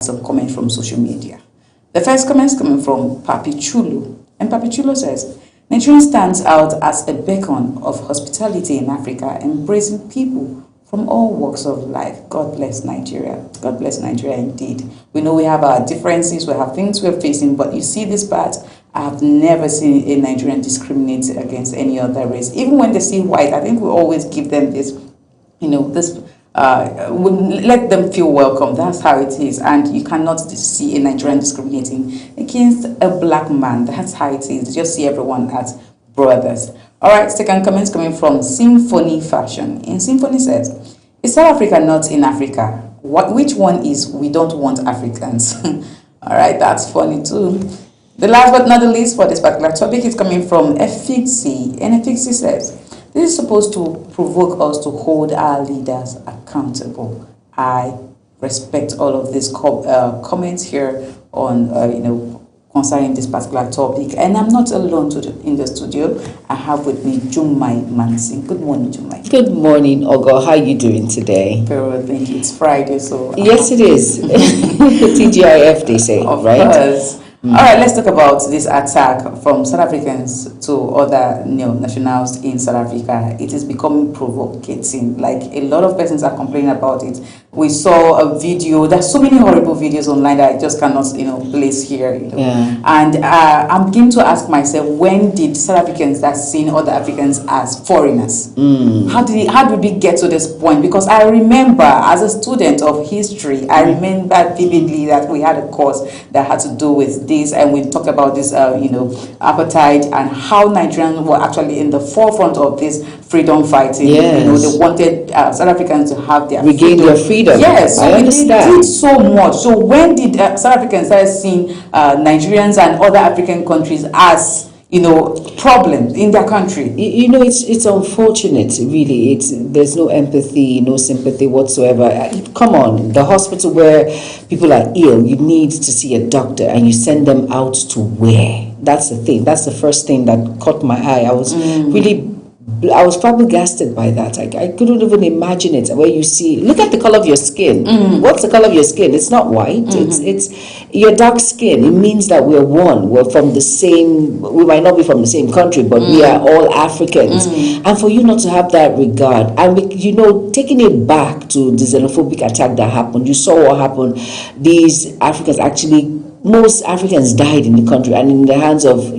some comments from social media. The first comment is coming from Papi Chulo, and Papi Chulo says, Nigeria stands out as a beacon of hospitality in Africa, embracing people from all walks of life. God bless Nigeria. God bless Nigeria indeed. We know we have our differences, we have things we're facing, but you see this part, I have never seen a Nigerian discriminate against any other race. Even when they see white, I think we always give them this, this, let them feel welcome. That's how it is. And you cannot see a Nigerian discriminating against a black man. That's how it is. You just see everyone as brothers. All right, second comment coming from Symphony Fashion. In Symphony says, is South Africa not in Africa? Which one is we don't want Africans? All right, that's funny too. The last but not the least for this particular topic is coming from Efixi. And Efixi says, this is supposed to provoke us to hold our leaders accountable. I respect all of these comments here on, concerning this particular topic. And I'm not alone in the studio. I have with me Jumai Mansi. Good morning, Jumai. Good morning, Ogo. How are you doing today? Very well, thank you. It's Friday, so... Yes, it is. TGIF, they say, of right? Course. All right, let's talk about this attack from South Africans to other nationals in South Africa. It is becoming provocating. Like, a lot of persons are complaining about it. We saw a video. There's so many horrible videos online that I just cannot, place here. Yeah. And I'm beginning to ask myself, when did South Africans that seen other Africans as foreigners? How did we get to this point? Because I remember, as a student of history, I remember vividly that we had a course that had to do with this, and we talked about this, apartheid, and how Nigerians were actually in the forefront of this freedom fighting. Yes. They wanted South Africans to have their regain their freedom. Yes, so I understand. They did so much. So when did South Africans start seeing Nigerians and other African countries as problems in their country? It's unfortunate, really. There's no empathy, no sympathy whatsoever. Come on, the hospital where people are ill, you need to see a doctor, and you send them out to where? That's the thing. That's the first thing that caught my eye. I was flabbergasted by that. I couldn't even imagine it. Where you see, look at the color of your skin. What's the color of your skin? It's not white. It's your dark skin. It means that we're one. We're from the same. We might not be from the same country, but we are all Africans. And for you not to have that regard, and taking it back to the xenophobic attack that happened, you saw what happened. These Africans most Africans died in the country, and in the hands of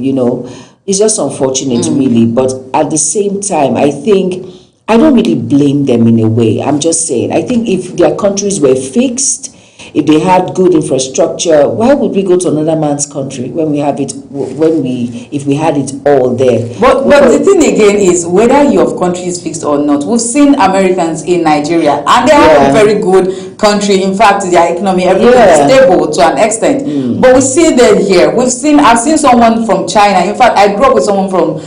it's just unfortunate, really. But at the same time, I don't really blame them in a way. I'm just saying, I think if their countries were fixed, if they had good infrastructure, why would we go to another man's country when we have it? If we had it all there? But the thing again is, whether your country is fixed or not, we've seen Americans in Nigeria, and they have a very good country. In fact, their economy, everything is stable to an extent. But we see them here. I've seen someone from China. In fact, I grew up with someone from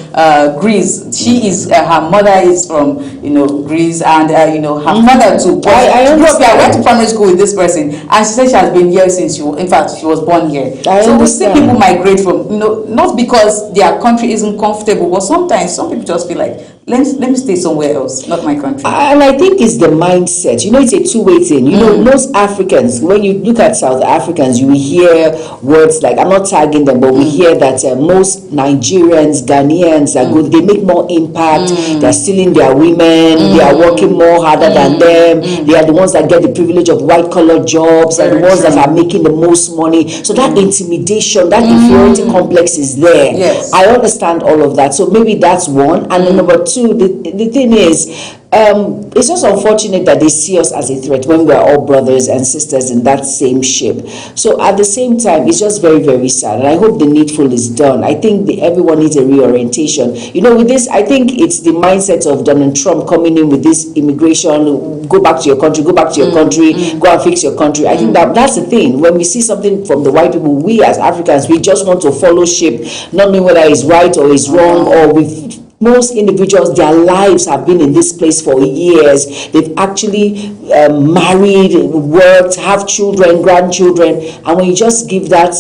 Greece. She is her mother is from Greece, and her father too. I went to primary school with this person, and she said she has been here since she was born here. So we see people migrate from not because their country isn't comfortable, but sometimes some people just feel like, let me stay somewhere else, not my country. And I think it's the mindset. It's a two-way thing. Most Africans, when you look at South Africans, you will hear words like, I'm not tagging them, but we hear that most Nigerians, Ghanaians are good. They make more impact. They're stealing their women. They are working more harder than them. They are the ones that get the privilege of white-collar jobs, and the ones that are making the most money. So that intimidation, that inferiority complex is there. Yes. I understand all of that. So maybe that's one. And then number two, the thing is, it's just unfortunate that they see us as a threat when we are all brothers and sisters in that same ship. So at the same time, it's just very, very sad. And I hope the needful is done. I think everyone needs a reorientation. With this, I think it's the mindset of Donald Trump coming in with this immigration, go back to your country, go and fix your country. I think that's the thing. When we see something from the white people, we as Africans, we just want to follow ship, not knowing whether it's right or it's wrong, or most individuals, their lives have been in this place for years. They've actually married, worked, have children, grandchildren, and when you just give that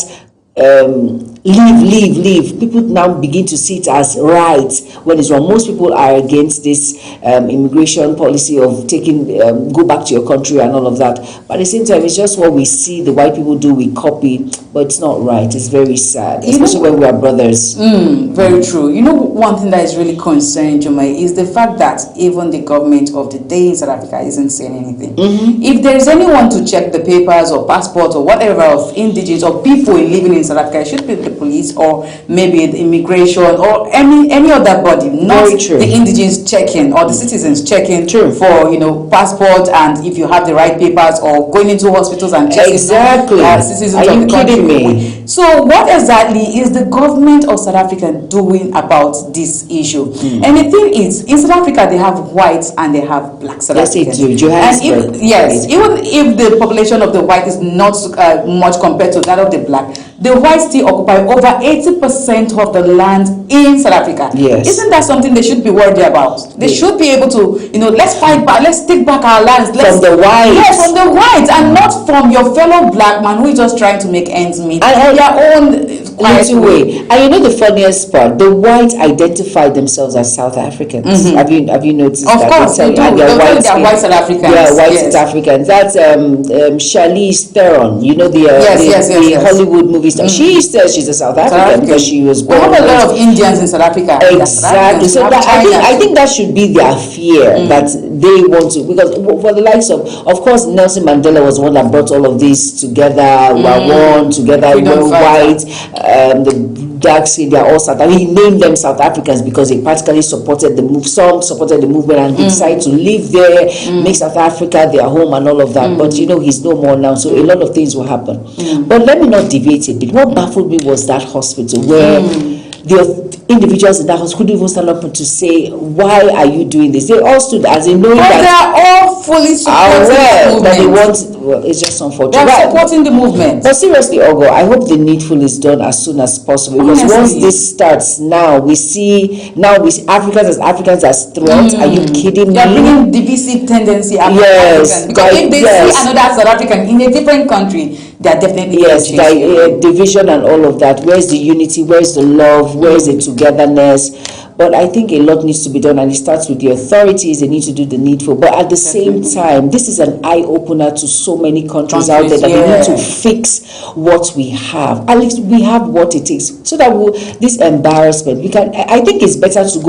leave. People now begin to see it as right when it's wrong. Most people are against this immigration policy of taking go back to your country and all of that. But at the same time, it's just what we see the white people do, we copy, but it's not right. It's very sad, especially when we are brothers. Very true. You know, one thing that is really concerning, Jumai, is the fact that even the government of the day in South Africa isn't saying anything. If there is anyone to check the papers or passport or whatever of indigenous or people living in South Africa, it should be the police or maybe the immigration or any other body, not the indigenous checking or the citizens checking for, you know, passport and if you have the right papers or going into hospitals and checking citizens Are you kidding me? So what exactly is the government of South Africa doing about this issue? And the thing is, in South Africa they have whites and they have black South Africans. Johannesburg. Even if the population of the white is not much compared to that of the black, the whites still occupy over 80% of the land in South Africa. Isn't that something they should be worried about? They should be able to, you know, let's fight back, let's take back our lands. From the whites. Yes, from the whites, and not from your fellow black man who is just trying to make ends meet. And their own little way. And you know the funniest part, the whites identify themselves as South Africans. Have you noticed that? Of course they do. They're white South Africans. Yeah, white South Africans. That's Charlize Theron. You know the Hollywood movie star. She says she's a South African because she was born. We have a lot of Indians in South Africa. Exactly. So I think that should be their fear that they want to, because for the likes of course, Nelson Mandela was the one that brought all of this together. We're one together. We're white. The dark skin, they are all South African. He named them South Africans because they practically supported the move. Some supported the movement and they decided to live there, make South Africa their home and all of that. But you know, he's no more now, so a lot of things will happen. But let me not deviate a bit. What baffled me was that hospital where the individuals in that house couldn't even stand up to say, why are you doing this? They all stood as they know that they are all fully supporting the movement. That they want, it's just unfortunate. They're supporting the movement. But seriously, Ogo, I hope the needful is done as soon as possible. Because once this starts now, we see Africans as threats. Are you kidding me? They're bringing divisive tendency among Africans. Because if they see another South African in a different country, they're definitely division and all of that. Where's the unity? Where's the love? Where's the togetherness? But I think a lot needs to be done, and it starts with the authorities. They need to do the needful. But at the same time, this is an eye-opener to so many countries out there that we need to fix what we have. At least we have what it takes, so that this embarrassment, we can. I think it's better to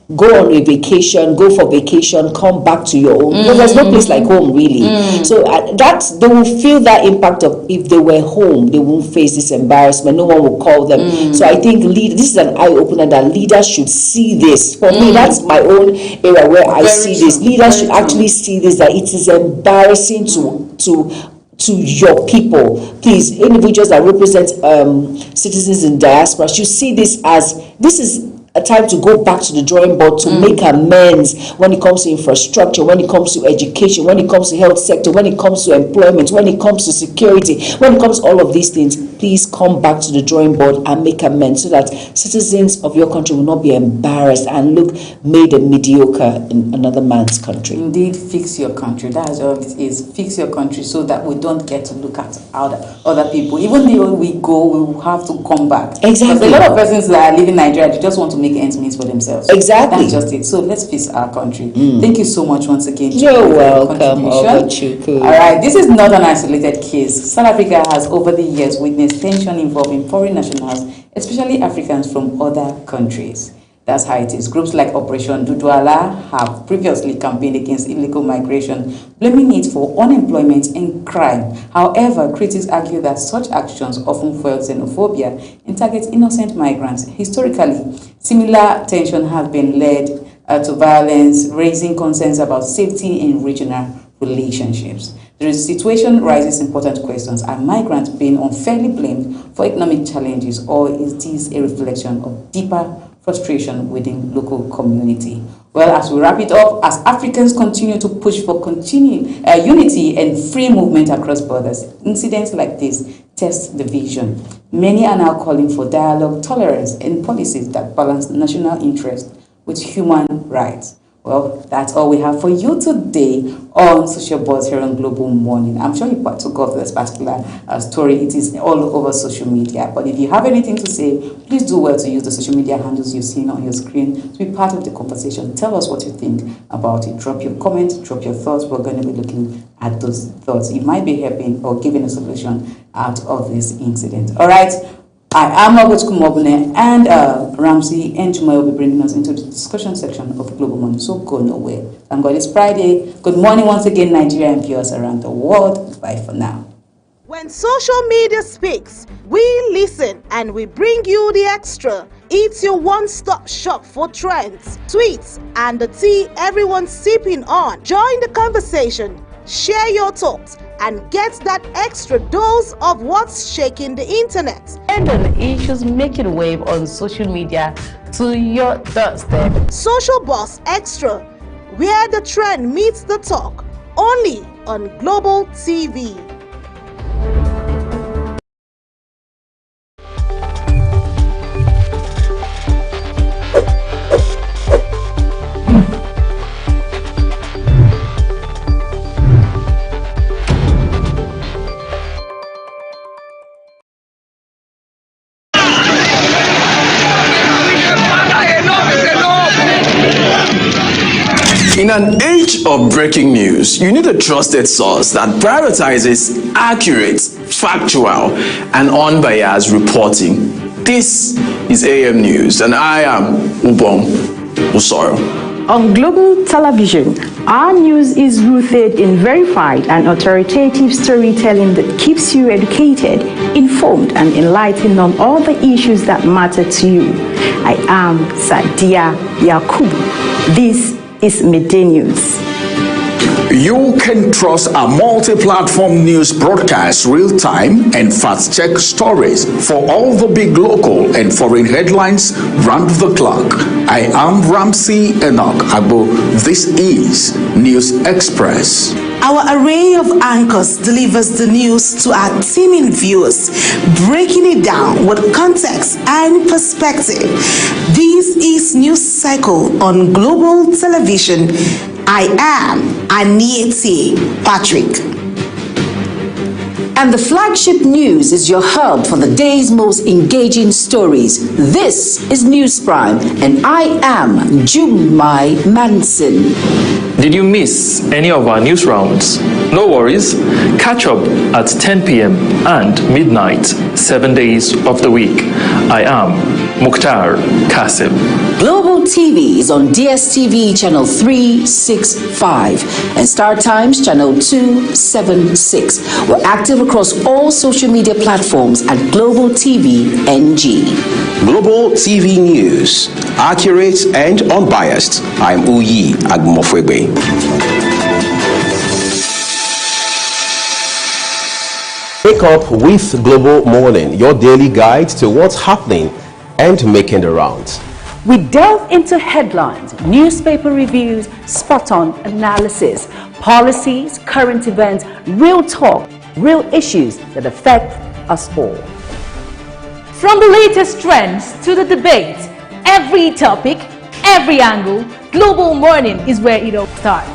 go on a vacation, go for vacation, come back to your own. Because there's no place like home, really. So they will feel that impact of, if they were home, they won't face this embarrassment. No one will call them. So I think this is an eye opener that leaders should see this. For me, that's my own area where I see this. Leaders should actually see this, that it is embarrassing to your people. Please, individuals that represent citizens in diaspora should see this as, this is a time to go back to the drawing board to make amends when it comes to infrastructure, when it comes to education, when it comes to health sector, when it comes to employment, when it comes to security, when it comes to all of these things. Please come back to the drawing board and make amends so that citizens of your country will not be embarrassed and look made a mediocre in another man's country. Indeed, fix your country. That's all it is. Fix your country so that we don't get to look at other people. Even though we go, we will have to come back. Exactly. Because a lot of persons that are living in Nigeria, they just want to make ends meet for themselves. Exactly. That's just it. So let's fix our country. Thank you so much once again. You're welcome. All right. This is not an isolated case. South Africa has over the years witnessed tension involving foreign nationals, especially Africans from other countries. That's how it is. Groups like Operation Dudwala have previously campaigned against illegal migration, blaming it for unemployment and crime. However, critics argue that such actions often fuel xenophobia and target innocent migrants. Historically, similar tension has been led to violence, raising concerns about safety in regional relationships. The situation raises important questions. Are migrants being unfairly blamed for economic challenges, or is this a reflection of deeper frustration within local community? Well, as we wrap it up, as Africans continue to push for unity and free movement across borders, incidents like this test the vision. Many are now calling for dialogue, tolerance, and policies that balance national interest with human rights. Well, that's all we have for you today on Social Buzz here on Global Morning. I'm sure you took off this particular story. It is all over social media. But if you have anything to say, please do well to use the social media handles you've seen on your screen to be part of the conversation. Tell us what you think about it. Drop your comments, drop your thoughts. We're going to be looking at those thoughts. It might be helping or giving a solution out of this incident. All right. I am Margaret Kumobune, and Ramsey and Jumoy will be bringing us into the discussion section of Global Morning, so go nowhere. Thank God it's Friday. Good morning once again, Nigeria and viewers around the world. Bye for now. When social media speaks, we listen and we bring you the extra. It's your one-stop shop for trends, tweets, and the tea everyone's sipping on. Join the conversation, share your thoughts, and get that extra dose of what's shaking the internet. And on issues making wave on social media to your doorstep. Social Buzz Extra, where the trend meets the talk, only on Global TV. In an age of breaking news, you need a trusted source that prioritizes accurate, factual, and unbiased reporting. This is AM News, and I am Ubong Usoro. On Global Television, our news is rooted in verified and authoritative storytelling that keeps you educated, informed, and enlightened on all the issues that matter to you. I am Sadia Yakubu. This is Midday News. You can trust our multi-platform news broadcast real-time and fast-check stories for all the big local and foreign headlines round the clock. I am Ramsey Enoch Agbo. This is News Express. Our array of anchors delivers the news to our teeming viewers, breaking it down with context and perspective. This is News Cycle on Global Television. I am Anieti Patrick. And the flagship news is your hub for the day's most engaging stories. This is News Prime, and I am Jumai Manson. Did you miss any of our news rounds? No worries. Catch up at 10 p.m. and midnight, 7 days of the week. I am Mukhtar Kasim. Global TV is on DSTV channel 365 and Star Times channel 276. We're active across all social media platforms at Global TV NG. Global TV News, accurate and unbiased. I'm Uyi Agmofwebe. Wake up with Global Morning, your daily guide to what's happening and making the rounds. We delve into headlines, newspaper reviews, spot-on analysis, policies, current events, real talk, real issues that affect us all. From the latest trends to the debate, every topic, every angle, Global Morning is where it all starts.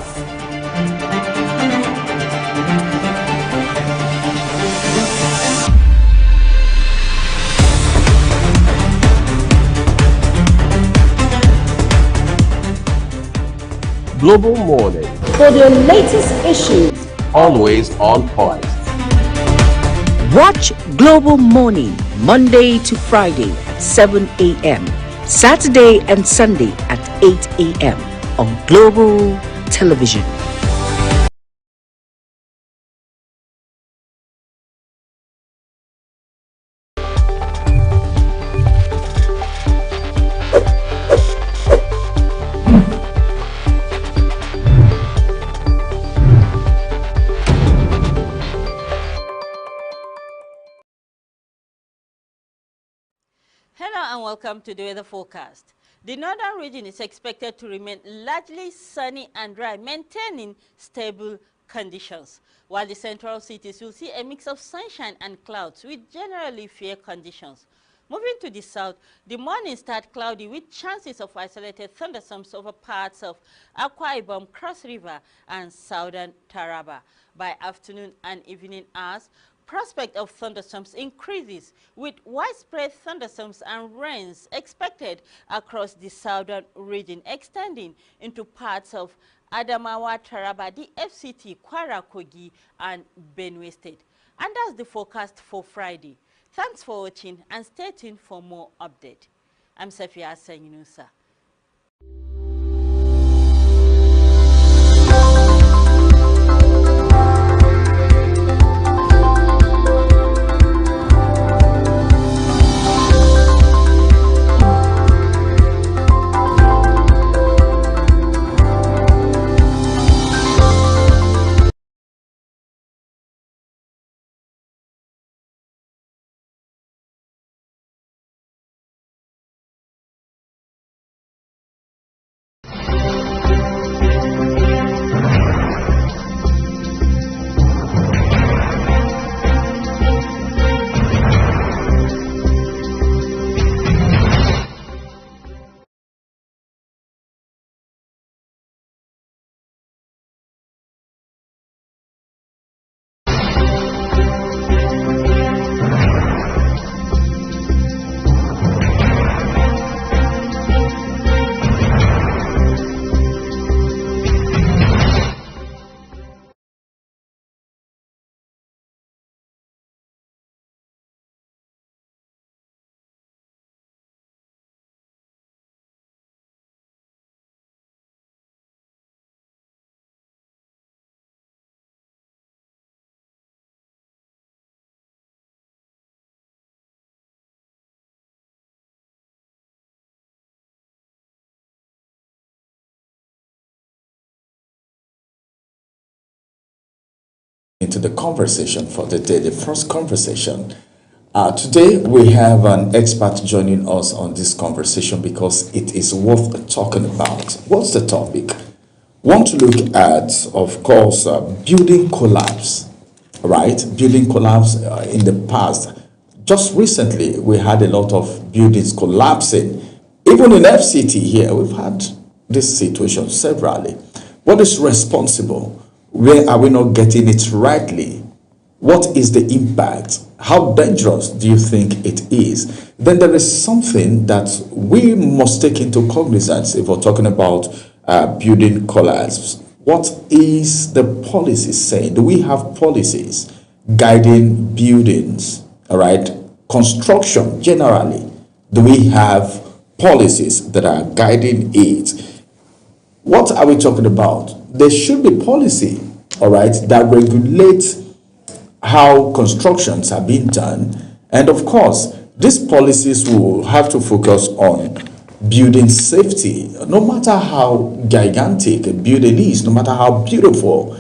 Global Morning, For the latest issues, always on point. Watch Global Morning Monday to Friday at 7 a.m., Saturday and Sunday at 8 a.m. on Global Television. Hello and welcome to the weather forecast. The northern region is expected to remain largely sunny and dry, maintaining stable conditions, while the central cities will see a mix of sunshine and clouds with generally fair conditions. Moving to the south, the morning started cloudy with chances of isolated thunderstorms over parts of Akwa Ibom, Cross River, and southern Taraba. By afternoon and evening hours, prospect of thunderstorms increases, with widespread thunderstorms and rains expected across the southern region, extending into parts of Adamawa, Taraba, the FCT, Kwara, Kogi, and Benue State. And that's the forecast for Friday. Thanks for watching and stay tuned for more update. I'm Safia Senyinusa. Into the conversation for the day, the first conversation. Today we have an expert joining us on this conversation because it is worth talking about. What's the topic? Want to look at, of course, building collapse, right? Building collapse in the past. Just recently, we had a lot of buildings collapsing. Even in FCT here, we've had this situation severally. What is responsible? Where are we not getting it rightly? What is the impact? How dangerous do you think it is? Then there is something that we must take into cognizance if we're talking about building collapse. What is the policy saying? Do we have policies guiding buildings? All right, construction generally. Do we have policies that are guiding it? What are we talking about? There should be policy, all right, that regulates how constructions are being done. And of course, these policies will have to focus on building safety. No matter how gigantic a building is, no matter how beautiful,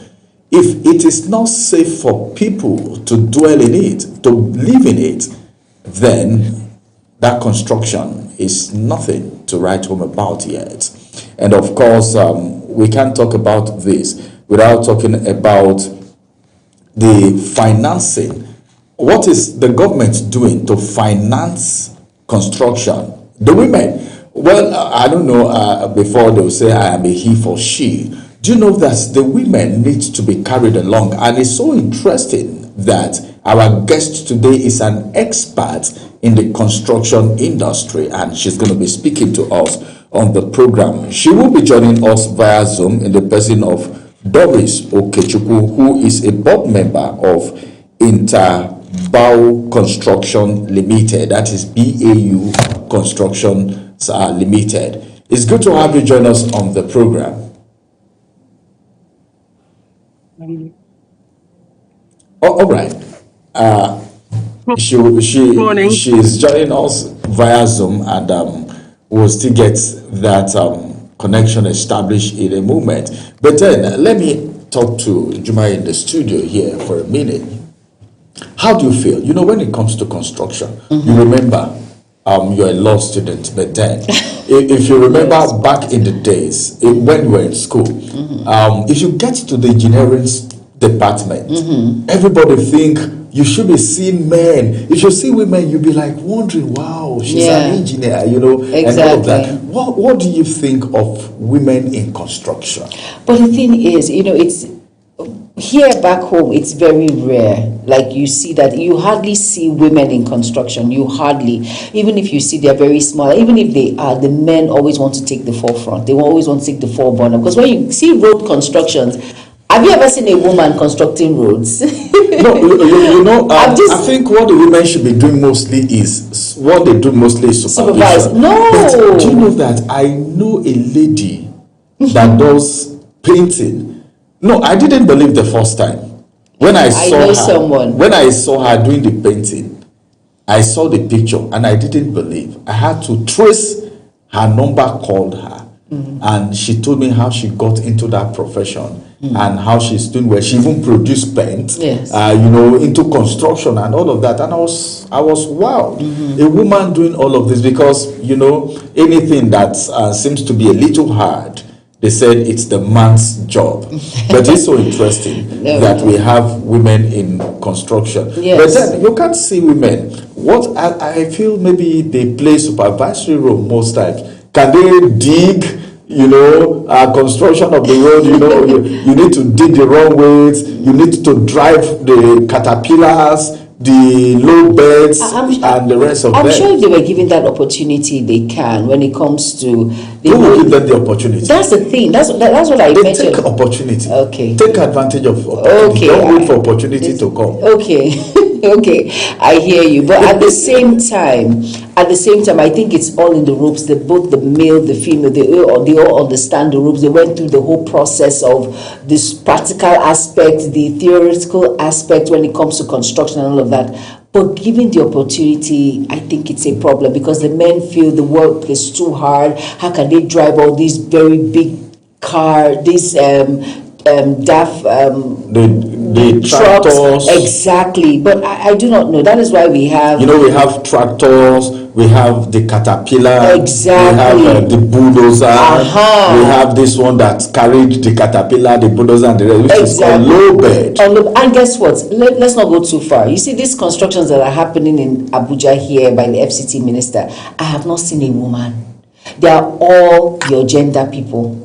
if it is not safe for people to dwell in it, to live in it, then that construction is nothing to write home about yet. And of course, we can't talk about this without talking about the financing. What is the government doing to finance construction? The women, well, I don't know, before they will say I am a he for she. Do you know that the women need to be carried along? And it's so interesting that our guest today is an expert in the construction industry, and she's going to be speaking to us on the program. She will be joining us via Zoom in the person of Doris Okechukwu, who is a board member of Interbau Construction Limited. That is BAU Construction Limited. It's good to have you join us on the program. All right. She is joining us via Zoom, and we'll still get that connection established in a moment. But then let me talk to Juma in the studio here for a minute. How do you feel? You know, when it comes to construction, you remember you're a law student, but then if you remember back in the days when you were in school, if you get to the engineering department, everybody think you should be seeing men. If you see women, you'll be like wondering, wow, she's an engineer, you know, and all of that. What do you think of women in construction? But the thing is, you know, it's here back home, it's very rare. Like you see that you hardly see women in construction. You hardly, even if you see they're very small, even if they are, the men always want to take the forefront. They always want to take the forefront. Because when you see road constructions, have you ever seen a woman constructing roads? No, you know, I think what the women should be doing mostly is supervision. No. But do you know that I know a lady that does painting? No, I didn't believe the first time. When I saw her doing the painting, I saw the picture and I didn't believe. I had to trace her number, called her, and she told me how she got into that profession and how she's doing well. She even produced paint, you know, into construction and all of that. And I was wow, a woman doing all of this, because you know, anything that seems to be a little hard, they said it's the man's job. But it's so interesting that we have women in construction. But then you can't see women. What I feel, maybe they play supervisory role most times. Can they dig, you know, construction of the road? You know, you need to dig the wrong ways. You need to drive the caterpillars, the low beds, and the rest of them. I'm sure if they were given that opportunity, they can. When it comes to, who will give them the opportunity? That's the thing. That's what I mentioned. Take opportunity. Okay. Take advantage of opportunity. Okay. Don't wait for opportunity to come. Okay. Okay, I hear you. But at the same time, I think it's all in the ropes. Both the male, the female, they all understand the ropes. They went through the whole process of this practical aspect, the theoretical aspect when it comes to construction and all of that. But given the opportunity, I think it's a problem, because the men feel the work is too hard. How can they drive all these very big cars, these the tractors? Exactly. But I do not know. That is why we have, you know, we have tractors, we have the caterpillar, exactly, we have the bulldozer, we have this one that carried the caterpillar, the bulldozer, and the rest, which is called low bed. And guess what? Let's not go too far. You see these constructions that are happening in Abuja here by the FCT minister. I have not seen a woman. They are all your gender people.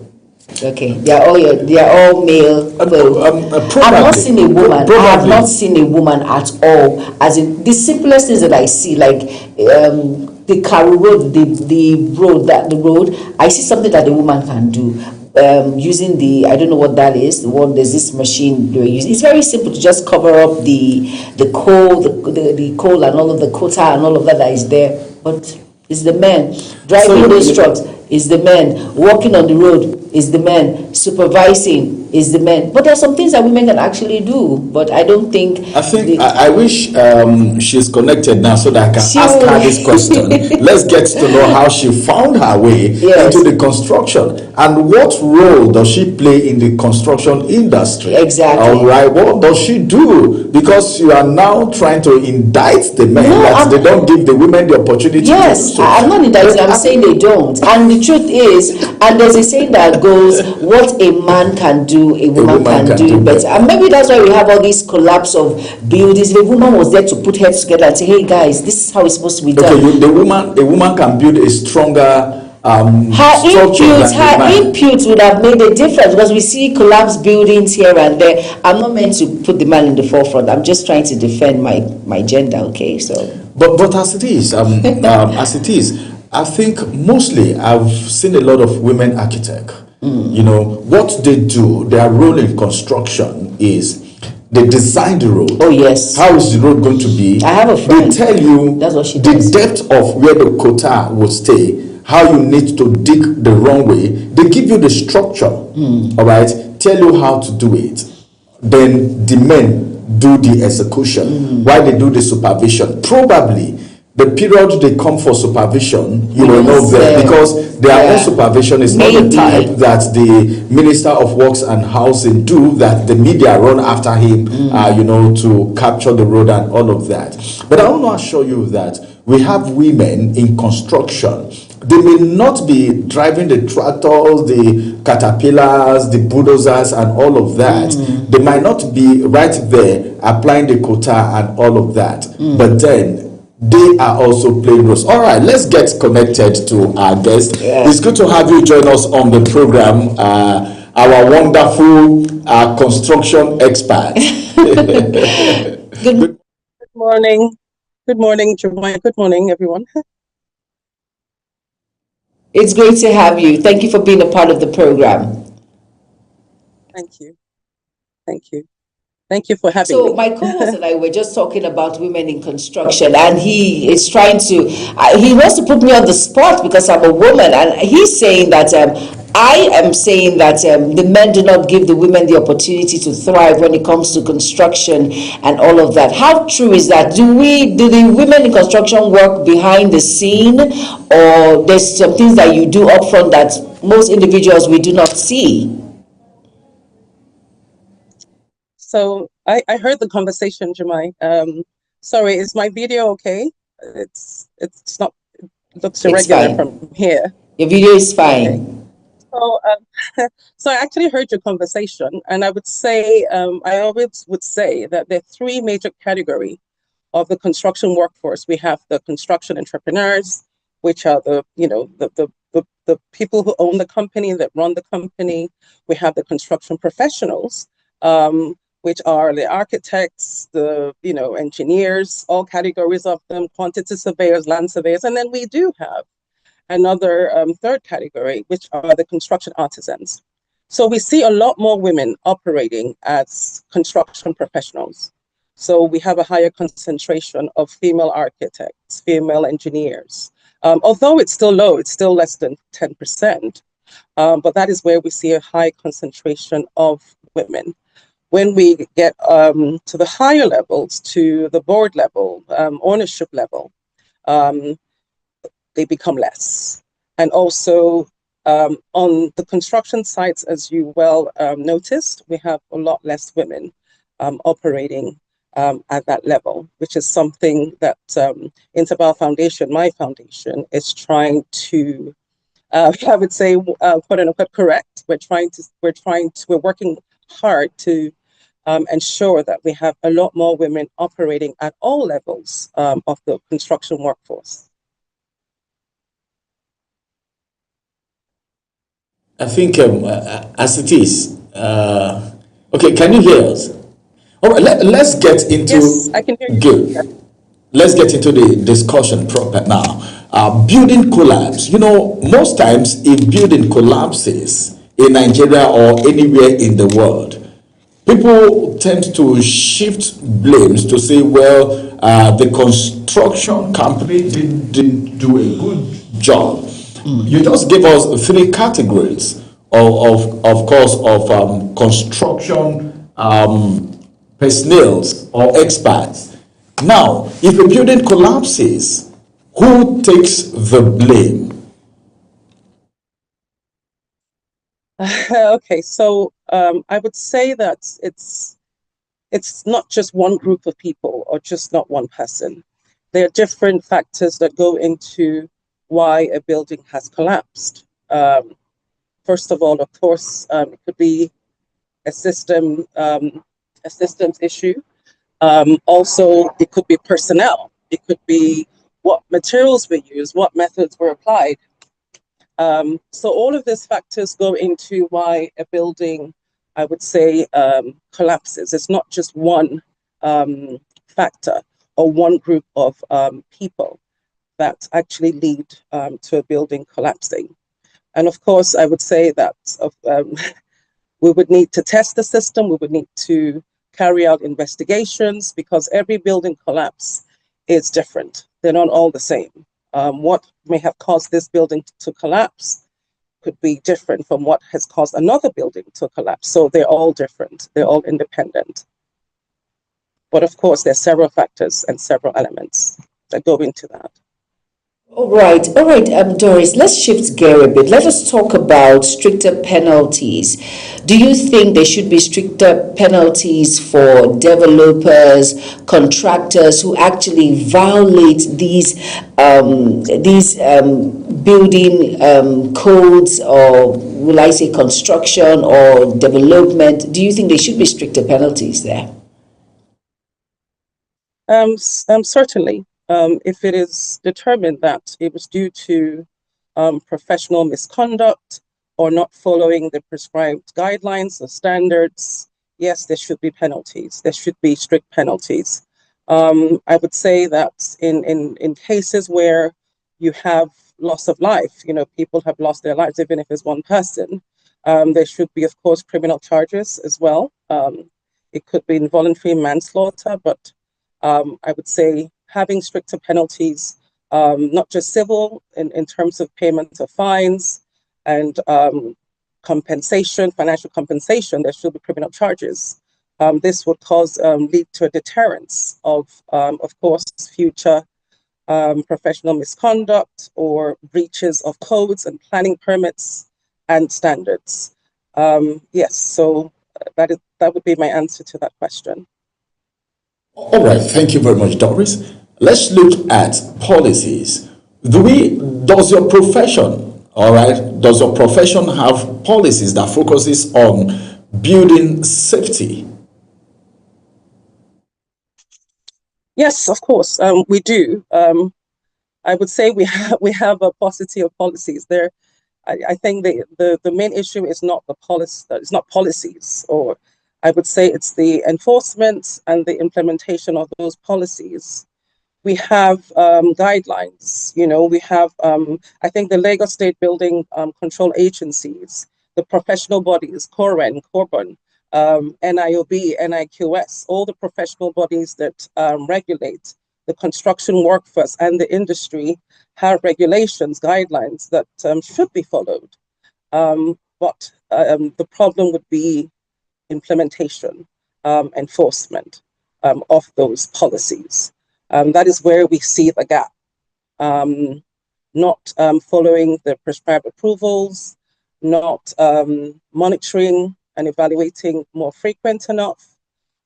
Okay, they are all male. I've not seen a woman. I have not seen a woman at all. As in the simplest things that I see, like the Karu road, the road. I see something that a woman can do. Using I don't know what that is. There's this machine they use. It's very simple to just cover up the coal, the coal and all of the quota and all of that is there. But it's the men driving those trucks. Is the men walking on the road? Is the men supervising? Is the men? But there are some things that women can actually do. But I don't think. I wish she's connected now so that I can ask her this question. Let's get to know how she found her way into the construction, and what role does she play in the construction industry. Exactly. All right. What does she do? Because you are now trying to indict the men they don't give the women the opportunity. Yes, to do so. I'm not indicting. I'm saying they don't. And the truth is, and there's a saying that goes, what a man can do, a woman can do better. And maybe that's why we have all these collapse of buildings. The woman was there to put heads together and say, hey guys, this is how it's supposed to be done. Okay, a woman can build a stronger her input would have made a difference, because we see collapsed buildings here and there. I'm not meant to put the man in the forefront. I'm just trying to defend my gender. Okay, so but as it is, I think mostly I've seen a lot of women architects. You know, what they do, their role in construction is they design the road. Oh, yes. How is the road going to be? I have a friend. They tell you that's what she the does. depth of where the quota will stay, how you need to dig the wrong way. They give you the structure, all right, tell you how to do it. Then the men do the execution while they do the supervision. Probably the period they come for supervision, you will know that, because their own supervision is not the type that the Minister of Works and Housing do, that the media run after him, you know, to capture the road and all of that. But I want to assure you that we have women in construction. They may not be driving the tractors, the caterpillars, the bulldozers, and all of that. they might not be right there applying the quota and all of that, but then they are also playing roles. All right, let's get connected to our guest. It's good to have you join us on the program, our wonderful construction expert. Good morning. Good morning, Jemai. Good morning, everyone. It's great to have you. Thank you for being a part of the program. Thank you. Thank you. Thank you for having me. So my co-host and I were just talking about women in construction, and he is trying to, he wants to put me on the spot because I'm a woman, and he's saying that I am saying that the men do not give the women the opportunity to thrive when it comes to construction and all of that. How true is that? Do the women in construction work behind the scene, or there's some things that you do up front that most individuals we do not see? So I heard the conversation, Jemai. Sorry, is my video okay? It's not, it looks irregular from here. Your video is fine. Okay. So I actually heard your conversation, and I would say, I always would say that there are three major categories of the construction workforce. We have the construction entrepreneurs, which are the people who own the company, that run the company. We have the construction professionals, which are the architects, the engineers, all categories of them, quantity surveyors, land surveyors, and then we do have another third category, which are the construction artisans. So we see a lot more women operating as construction professionals. So we have a higher concentration of female architects, female engineers. Although it's still low, it's still less than 10%, but that is where we see a high concentration of women. When we get to the higher levels, to the board level, ownership level, they become less. And also on the construction sites, as you well noticed, we have a lot less women operating at that level, which is something that Interbel Foundation, my foundation, is trying to, I would say, quote unquote, correct. We're working hard to ensure that we have a lot more women operating at all levels of the construction workforce. I think as it is, okay, can you hear us? All right, let's get into, yes, I can hear you. Good. Let's get into the discussion proper now. Building collapse. Most times if building collapses in Nigeria or anywhere in the world, people tend to shift blames to say, well, the construction company didn't do a good job. You just gave us three categories of course, of construction personnel or experts. Now, if a building collapses, who takes the blame? Okay, so I would say that it's not just one group of people or just not one person. There are different factors that go into why a building has collapsed. First of all, of course, it could be a systems issue. Also, it could be personnel. It could be what materials were used, what methods were applied. So all of these factors go into why a building, I would say, collapses. It's not just one factor or one group of people that actually lead to a building collapsing. And of course, I would say that we would need to test the system. We would need to carry out investigations because every building collapse is different. They're not all the same. What may have caused this building to collapse could be different from what has caused another building to collapse. So they're all different. They're all independent. But of course, there are several factors and several elements that go into that. All right, Doris, let's shift gear a bit. Let us talk about stricter penalties. Do you think there should be stricter penalties for developers, contractors who actually violate these building codes or will I say construction or development, do you think there should be stricter penalties there? Certainly. If it is determined that it was due to professional misconduct or not following the prescribed guidelines or standards, yes, there should be penalties. There should be strict penalties. I would say that in cases where you have loss of life, people have lost their lives, even if it's one person, there should be, of course, criminal charges as well. It could be involuntary manslaughter, but I would say having stricter penalties, not just civil in terms of payment of fines and compensation, financial compensation, there should be criminal charges. This would lead to a deterrence of course, future professional misconduct or breaches of codes and planning permits and standards. Yes, so that would be my answer to that question. All right, thank you very much, Doris. Let's look at policies. Does your profession, all right, does your profession have policies that focuses on building safety? Yes, of course, we do. I would say we have a paucity of policies there. I think the main issue is not the policy. It's not policies, or I would say it's the enforcement and the implementation of those policies. We have guidelines. We have I think the Lagos State Building Control Agencies, the professional bodies, COREN, CORBON, NIOB, NIQS, all the professional bodies that regulate the construction workforce and the industry have regulations, guidelines that should be followed. But the problem would be implementation, enforcement of those policies. That is where we see the gap. Not following the prescribed approvals, not monitoring and evaluating more frequent enough.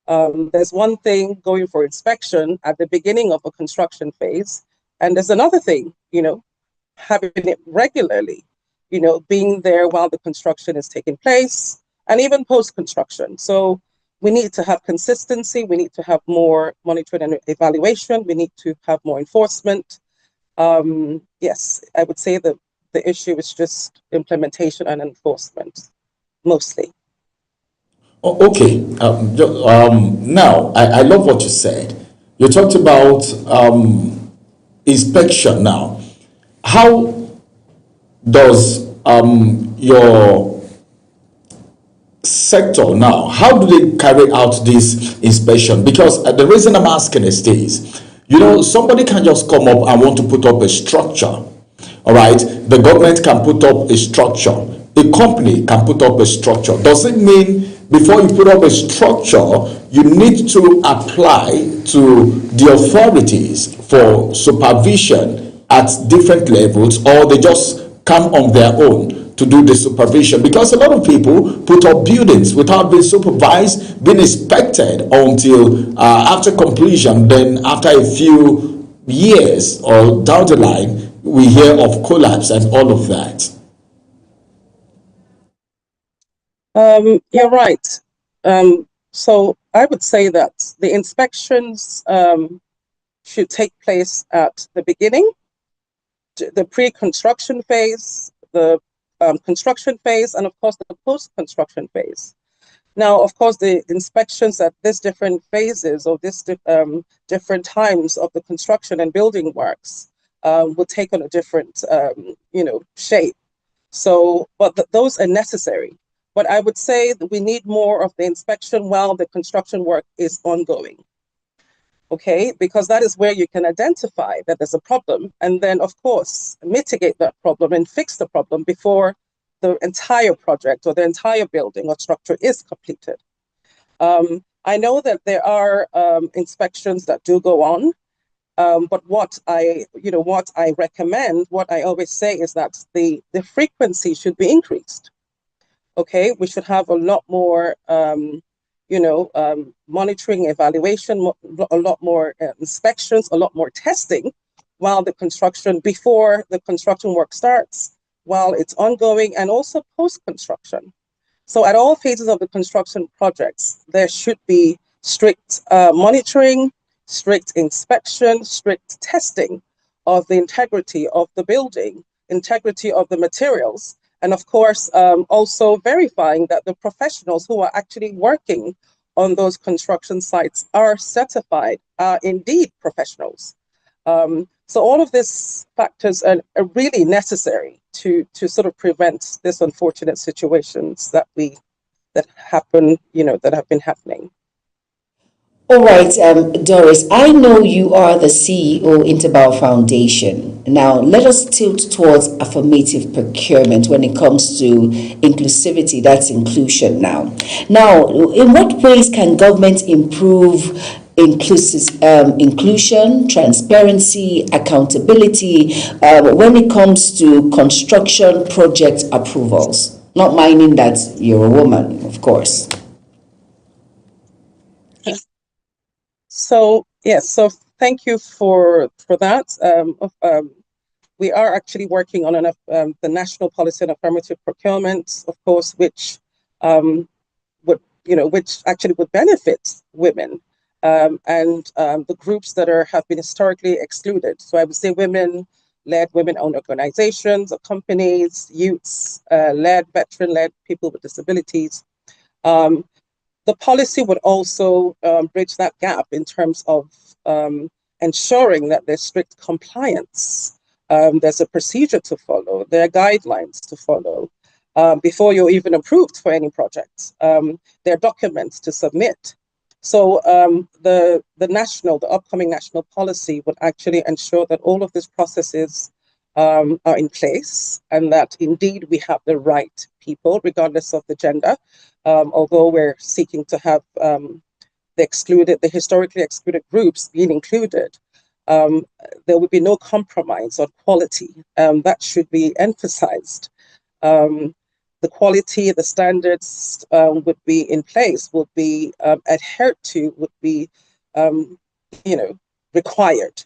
There's one thing going for inspection at the beginning of a construction phase, and there's another thing, having it regularly, being there while the construction is taking place, and even post-construction. So we need to have consistency, we need to have more monitoring and evaluation, we need to have more enforcement. Yes, I would say that the issue is just implementation and enforcement, mostly. Okay, now I love what you said. You talked about inspection now. How does your sector now, how do they carry out this inspection? Because the reason I'm asking is this, somebody can just come up and want to put up a structure, all right? The government can put up a structure, a company can put up a structure. Does it mean before you put up a structure, you need to apply to the authorities for supervision at different levels, or they just come on their own to do the supervision? Because a lot of people put up buildings without being supervised, being inspected until after completion. Then after a few years or down the line, we hear of collapse and all of that. You're right. So I would say that the inspections should take place at the beginning, the pre-construction phase, the construction phase, and of course the post-construction phase. Now, of course, the inspections at these different phases or this different times of the construction and building works will take on a different, shape. So, but those are necessary. But I would say that we need more of the inspection while the construction work is ongoing. Okay, because that is where you can identify that there's a problem, and then, of course, mitigate that problem and fix the problem before the entire project or the entire building or structure is completed. I know that there are inspections that do go on, but what I recommend, what I always say is that the frequency should be increased. Okay, we should have a lot more, monitoring, evaluation, a lot more inspections, a lot more testing while before the construction work starts, while it's ongoing and also post-construction. So at all phases of the construction projects, there should be strict monitoring, strict inspection, strict testing of the integrity of the building, integrity of the materials, and of course, also verifying that the professionals who are actually working on those construction sites are certified, are indeed professionals. So all of these factors are really necessary to sort of prevent this unfortunate situations that happen, that have been happening. All right, Doris, I know you are the CEO, Interbao Foundation. Now, let us tilt towards affirmative procurement when it comes to inclusivity, that's inclusion now. Now, in what ways can government improve inclusion, transparency, accountability when it comes to construction project approvals? Not minding that you're a woman, of course. So yes, so thank you for that. We are actually working on the national policy on affirmative procurement, of course, which actually would benefit women and the groups that have been historically excluded. So I would say women-led, women-owned organizations or companies, youths-led, veteran-led, people with disabilities. The policy would also bridge that gap in terms of ensuring that there's strict compliance. There's a procedure to follow. There are guidelines to follow before you're even approved for any project. There are documents to submit. So the upcoming national policy would actually ensure that all of these processes are in place and that indeed we have the right people, regardless of the gender. Although we're seeking to have the historically excluded groups being included, there would be no compromise on quality. That should be emphasized. The quality, the standards would be in place, would be adhered to, would be, required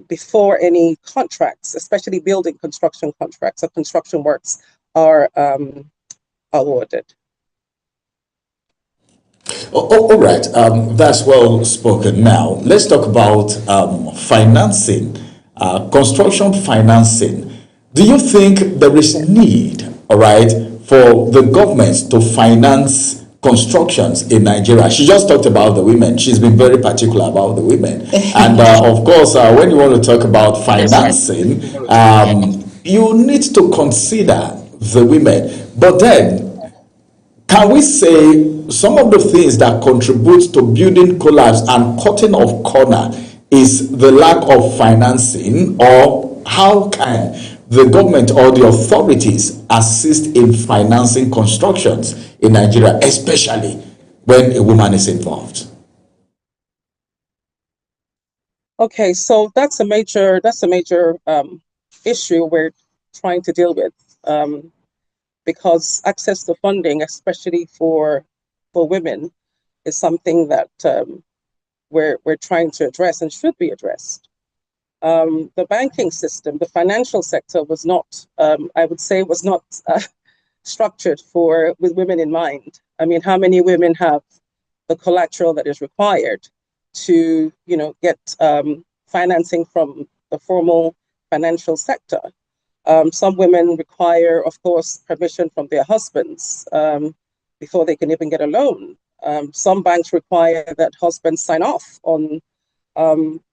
before any contracts, especially building construction contracts or construction works, are awarded. All right, that's well spoken. Now, let's talk about financing, construction financing. Do you think there is need, all right, for the government to finance constructions in Nigeria? She just talked about the women. She's been very particular about the women. And of course, when you want to talk about financing, you need to consider the women. But then, can we say some of the things that contribute to building collapse and cutting of corner is the lack of financing, or how can the government or the authorities assist in financing constructions in Nigeria, especially when a woman is involved? Okay, so that's a major issue we're trying to deal with. Because access to funding, especially for women, is something that we're trying to address and should be addressed. The banking system, the financial sector was not, I would say, was not structured with women in mind. I mean, how many women have the collateral that is required to, get financing from the formal financial sector? Some women require, of course, permission from their husbands before they can even get a loan. Some banks require that husbands sign off on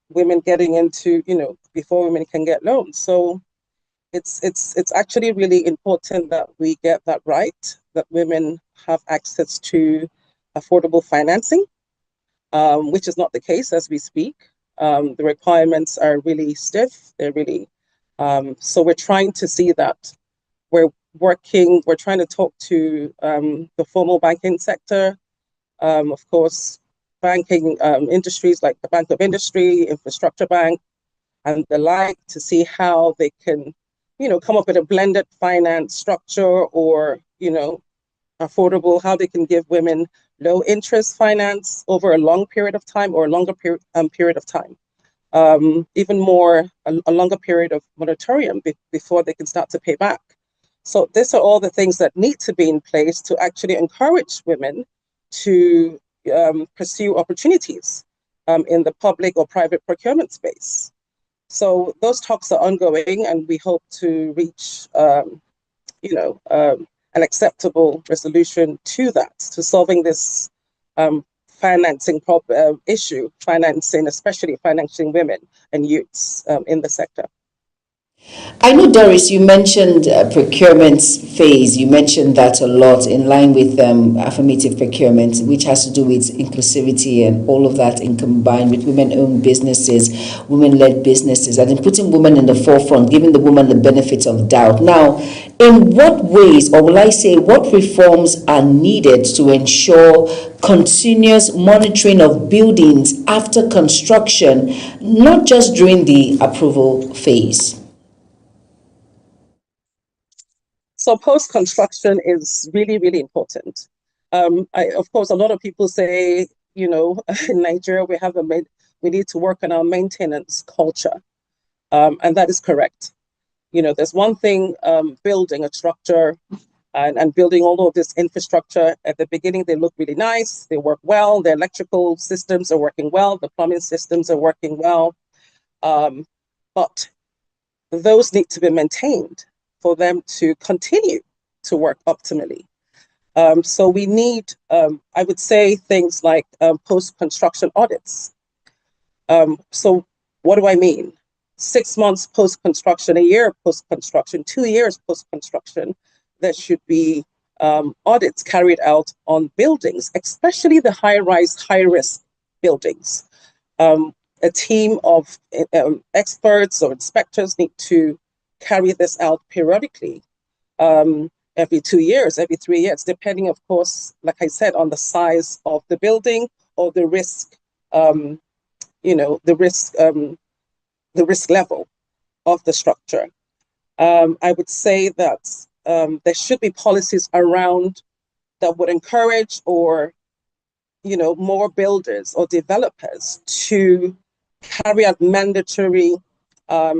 women getting into, before women can get loans. So it's actually really important that we get that right, that women have access to affordable financing, which is not the case as we speak. The requirements are really stiff. They're really so we're trying to see that we're trying to talk to the formal banking sector, of course, banking industries like the Bank of Industry, Infrastructure Bank, and the like, to see how they can, come up with a blended finance structure or, affordable, how they can give women low interest finance over a long period of time or a longer period of time. Even more, a longer period of moratorium before they can start to pay back So these are all the things that need to be in place to actually encourage women to pursue opportunities in the public or private procurement space. So those talks are ongoing, and we hope to reach, an acceptable resolution to that, to solving this financing issue, especially financing women and youths in the sector. I know, Doris, you mentioned procurement phase. You mentioned that a lot in line with affirmative procurement, which has to do with inclusivity and all of that in combined with women-owned businesses, women-led businesses, and in putting women in the forefront, giving the woman the benefit of doubt. Now, in what ways, or will I say, what reforms are needed to ensure continuous monitoring of buildings after construction, not just during the approval phase? So post-construction is really, really important. Of course, a lot of people say, in Nigeria, we need to work on our maintenance culture. And that is correct. There's one thing building a structure and building all of this infrastructure. At the beginning, they look really nice. They work well. The electrical systems are working well. The plumbing systems are working well. But those need to be maintained for them to continue to work optimally. So we need, I would say, things like post-construction audits. So what do I mean? 6 months post-construction, a year post-construction, 2 years post-construction, there should be audits carried out on buildings, especially the high-rise, high-risk buildings. A team of experts or inspectors need to carry this out periodically, every 2 years, every 3 years, depending, of course, like I said, on the size of the building or the risk, the risk level of the structure. I would say that there should be policies around that would encourage or, more builders or developers to carry out mandatory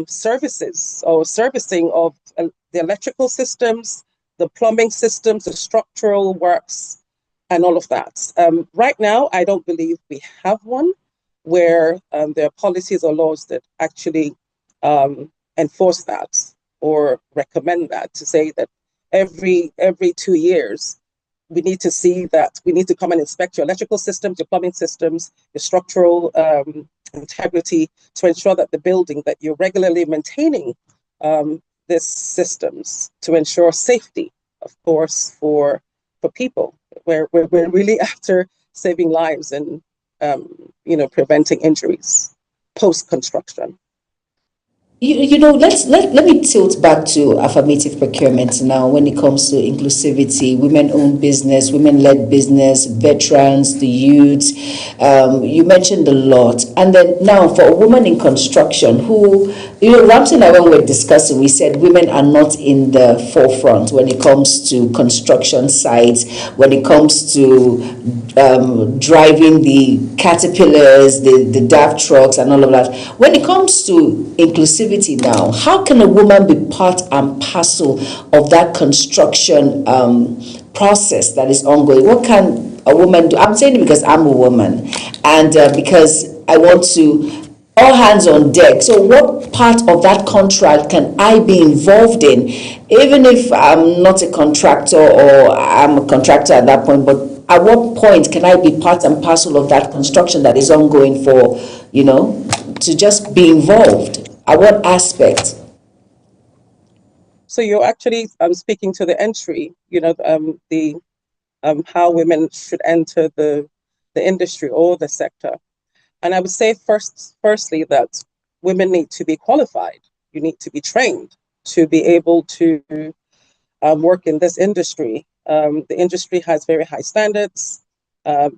services or servicing of the electrical systems, the plumbing systems, the structural works, and all of that. Right now, I don't believe we have one where there are policies or laws that actually enforce that or recommend that, to say that every 2 years, we need to come and inspect your electrical systems, your plumbing systems, your structural integrity, to ensure that the building that you're regularly maintaining these systems, to ensure safety, of course, for people. We're really after saving lives and preventing injuries post-construction. Let me tilt back to affirmative procurement now when it comes to inclusivity, women-owned business, women-led business, veterans, the youths. You mentioned a lot. And then now for a woman in construction who, Ramsey and I, when we were discussing, we said women are not in the forefront when it comes to construction sites, when it comes to driving the caterpillars, the DAF trucks and all of that. When it comes to inclusivity now, how can a woman be part and parcel of that construction process that is ongoing? What can a woman do? I'm saying it because I'm a woman and because I want to, all hands on deck. So what part of that contract can I be involved in, even if I'm not a contractor or I'm a contractor at that point, but at what point can I be part and parcel of that construction that is ongoing for, to just be involved? At what aspect? So you're actually speaking to the entry, how women should enter the industry or the sector. And I would say firstly that women need to be qualified. You need to be trained to be able to work in this industry. The industry has very high standards,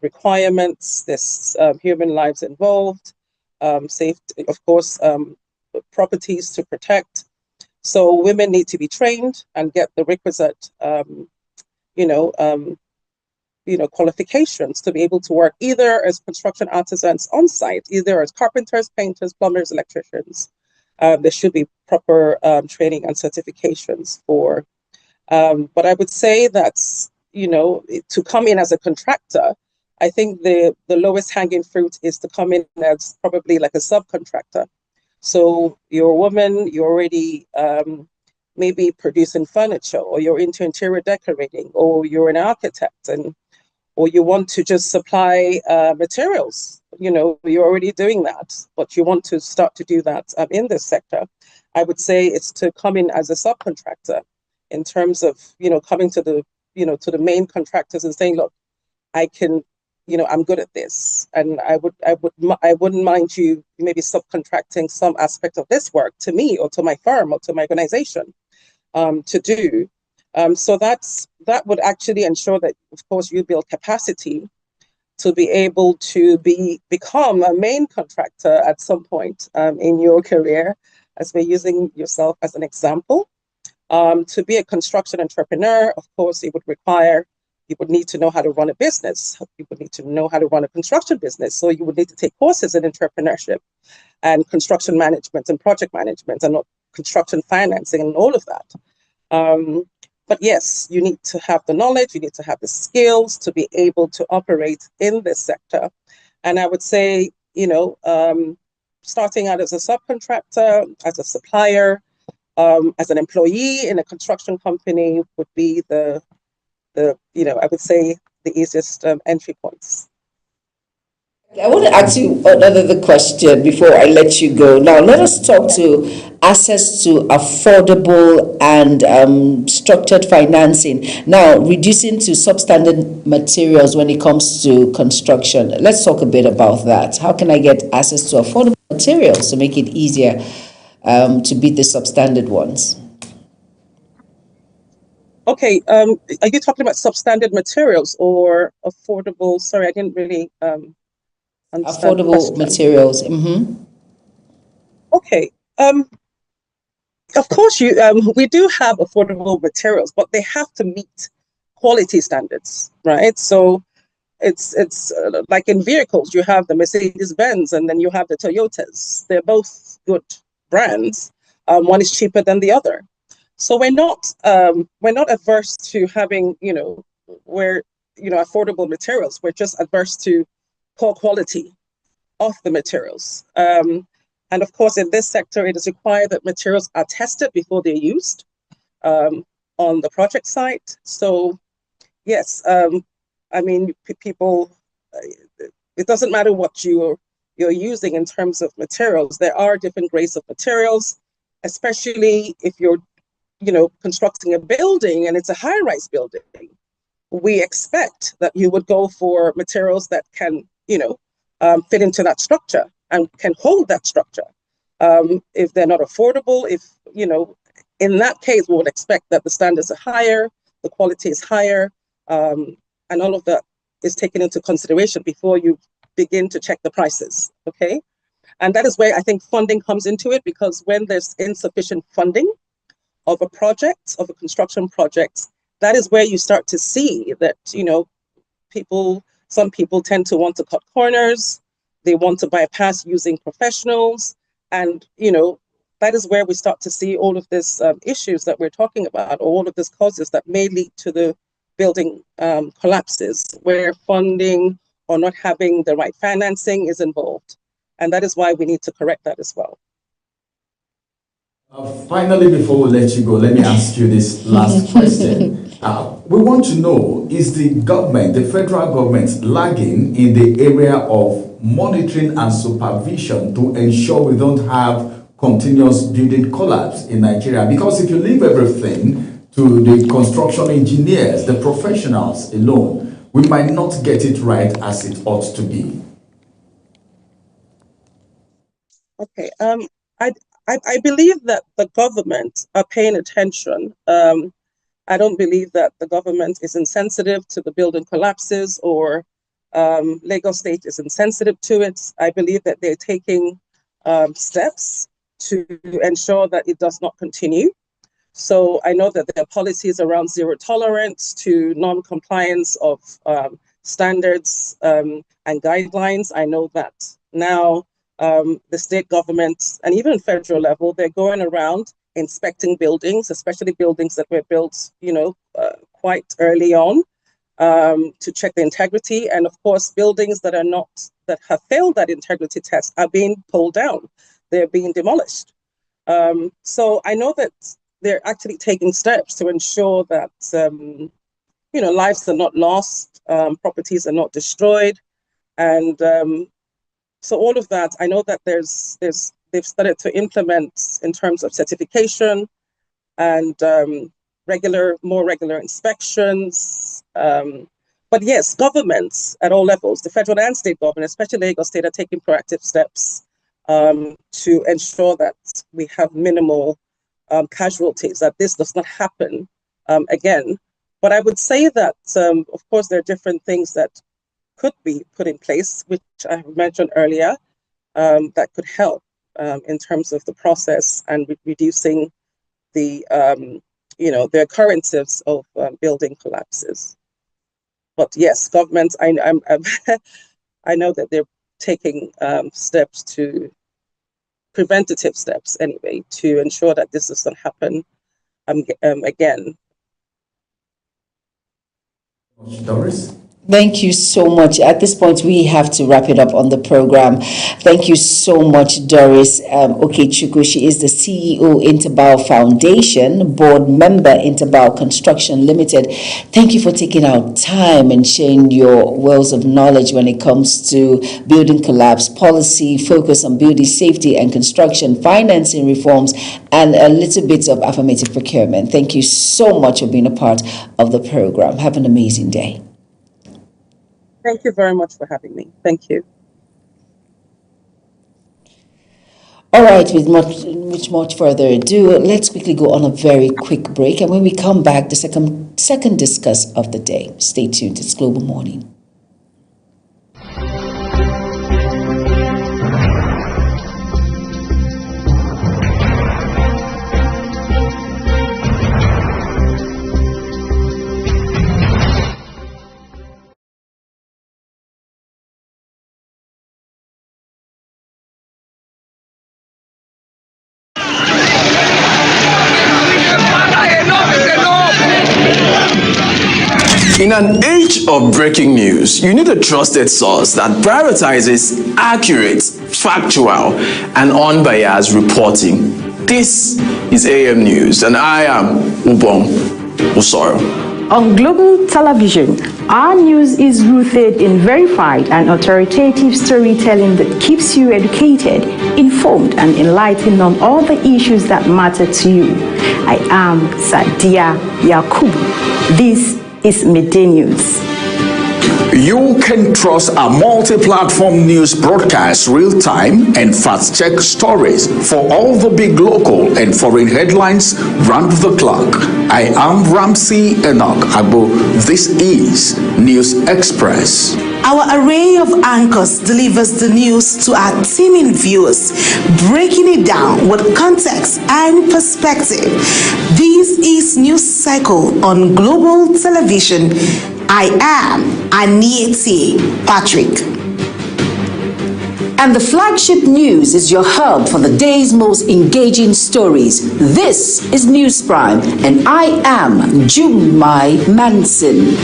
requirements. There's human lives involved, safety, of course, properties to protect. So women need to be trained and get the requisite, qualifications to be able to work either as construction artisans on site, either as carpenters, painters, plumbers, electricians. There should be proper training and certifications for But I would say that, to come in as a contractor, I think the lowest hanging fruit is to come in as probably like a subcontractor. So you're a woman, you're already maybe producing furniture, or you're into interior decorating, or you're an architect, or you want to just supply materials. You're already doing that, but you want to start to do that in this sector. I would say it's to come in as a subcontractor in terms of, coming to the, to the main contractors and saying, look, I can, I'm good at this, and I wouldn't mind you maybe subcontracting some aspect of this work to me, or to my firm, or to my organization to do. So that would actually ensure that, of course, you build capacity to be able to become a main contractor at some point in your career, as we're using yourself as an example. To be a construction entrepreneur, of course, you would need to know how to run a business. You would need to know how to run a construction business. So you would need to take courses in entrepreneurship and construction management and project management and construction financing and all of that. But yes, you need to have the knowledge, you need to have the skills to be able to operate in this sector. And I would say, starting out as a subcontractor, as a supplier, as an employee in a construction company would be I would say the easiest entry points. I want to ask you another question before I let you go. Now, let us talk to access to affordable and structured financing. Now, reducing to substandard materials when it comes to construction. Let's talk a bit about that. How can I get access to affordable materials to make it easier to beat the substandard ones? Okay, are you talking about substandard materials or affordable? Sorry, I didn't really understand affordable materials. Mm-hmm. Okay. Of course, we do have affordable materials, but they have to meet quality standards, right? So it's like in vehicles, you have the Mercedes-Benz and then you have the Toyotas. They're both good brands. One is cheaper than the other. So we're not adverse to having, affordable materials. We're just adverse to poor quality of the materials. And of course, in this sector, it is required that materials are tested before they're used on the project site. So yes, people, it doesn't matter what you're using in terms of materials. There are different grades of materials, especially if you're constructing a building and it's a high-rise building. We expect that you would go for materials that can, fit into that structure and can hold that structure. If they're not affordable, in that case, we would expect that the standards are higher, the quality is higher, and all of that is taken into consideration before you begin to check the prices, okay? And that is where I think funding comes into it, because when there's insufficient funding of a project, of a construction project, that is where you start to see that, some people tend to want to cut corners, they want to bypass using professionals, and, that is where we start to see all of these issues that we're talking about, or all of these causes that may lead to the building collapses, where funding or not having the right financing is involved. And that is why we need to correct that as well. Finally, before we let you go, let me ask you this last question. We want to know, is the government, the federal government, lagging in the area of monitoring and supervision to ensure we don't have continuous building collapse in Nigeria? Because if you leave everything to the construction engineers, the professionals alone, we might not get it right as it ought to be. Okay, I believe that the government are paying attention. I don't believe that the government is insensitive to the building collapses, or Lagos State is insensitive to it. I believe that they're taking steps to ensure that it does not continue. So I know that there are policies around zero tolerance to non-compliance of standards and guidelines. I know that now the state governments and even federal level, they're going around inspecting buildings, especially buildings that were built, quite early on, to check the integrity. And of course, buildings that have failed that integrity test are being pulled down. They're being demolished. So I know that they're actually taking steps to ensure that, lives are not lost, properties are not destroyed. And so all of that, I know that they've started to implement in terms of certification and more regular inspections. But yes, governments at all levels, the federal and state government, especially Lagos State, are taking proactive steps to ensure that we have minimal casualties, that this does not happen again. But I would say that, of course, there are different things that could be put in place, which I mentioned earlier, that could help in terms of the process and reducing the occurrences of building collapses. But yes, governments, I know that they're taking steps preventative steps anyway, to ensure that this doesn't happen again. Doris? Thank you so much. At this point, we have to wrap it up on the program. Thank you so much, Doris Okechukwu. She is the CEO, Interbao Foundation, board member, Interbao Construction Limited. Thank you for taking out time and sharing your wells of knowledge when it comes to building collapse policy, focus on building safety and construction, financing reforms, and a little bit of affirmative procurement. Thank you so much for being a part of the program. Have an amazing day. Thank you very much for having me. Thank you. All right, with much further ado, let's quickly go on a very quick break. And when we come back, the second discuss of the day. Stay tuned. It's Global Morning. In an age of breaking news, you need a trusted source that prioritizes accurate, factual, and unbiased reporting. This is AM News, and I am Ubong Usoro. On Global Television, our news is rooted in verified and authoritative storytelling that keeps you educated, informed, and enlightened on all the issues that matter to you. I am Sadia Yakubu. This is Midday News. You can trust a multi-platform news broadcast, real-time and fast-check stories for all the big local and foreign headlines round the clock. I am Ramsey Enoch Agbo. This is News Express. Our array of anchors delivers the news to our teeming viewers, breaking it down with context and perspective. This is News Cycle on Global Television. I am Anieti Patrick. And the flagship news is your hub for the day's most engaging stories. This is News Prime, and I am Jumai Manson.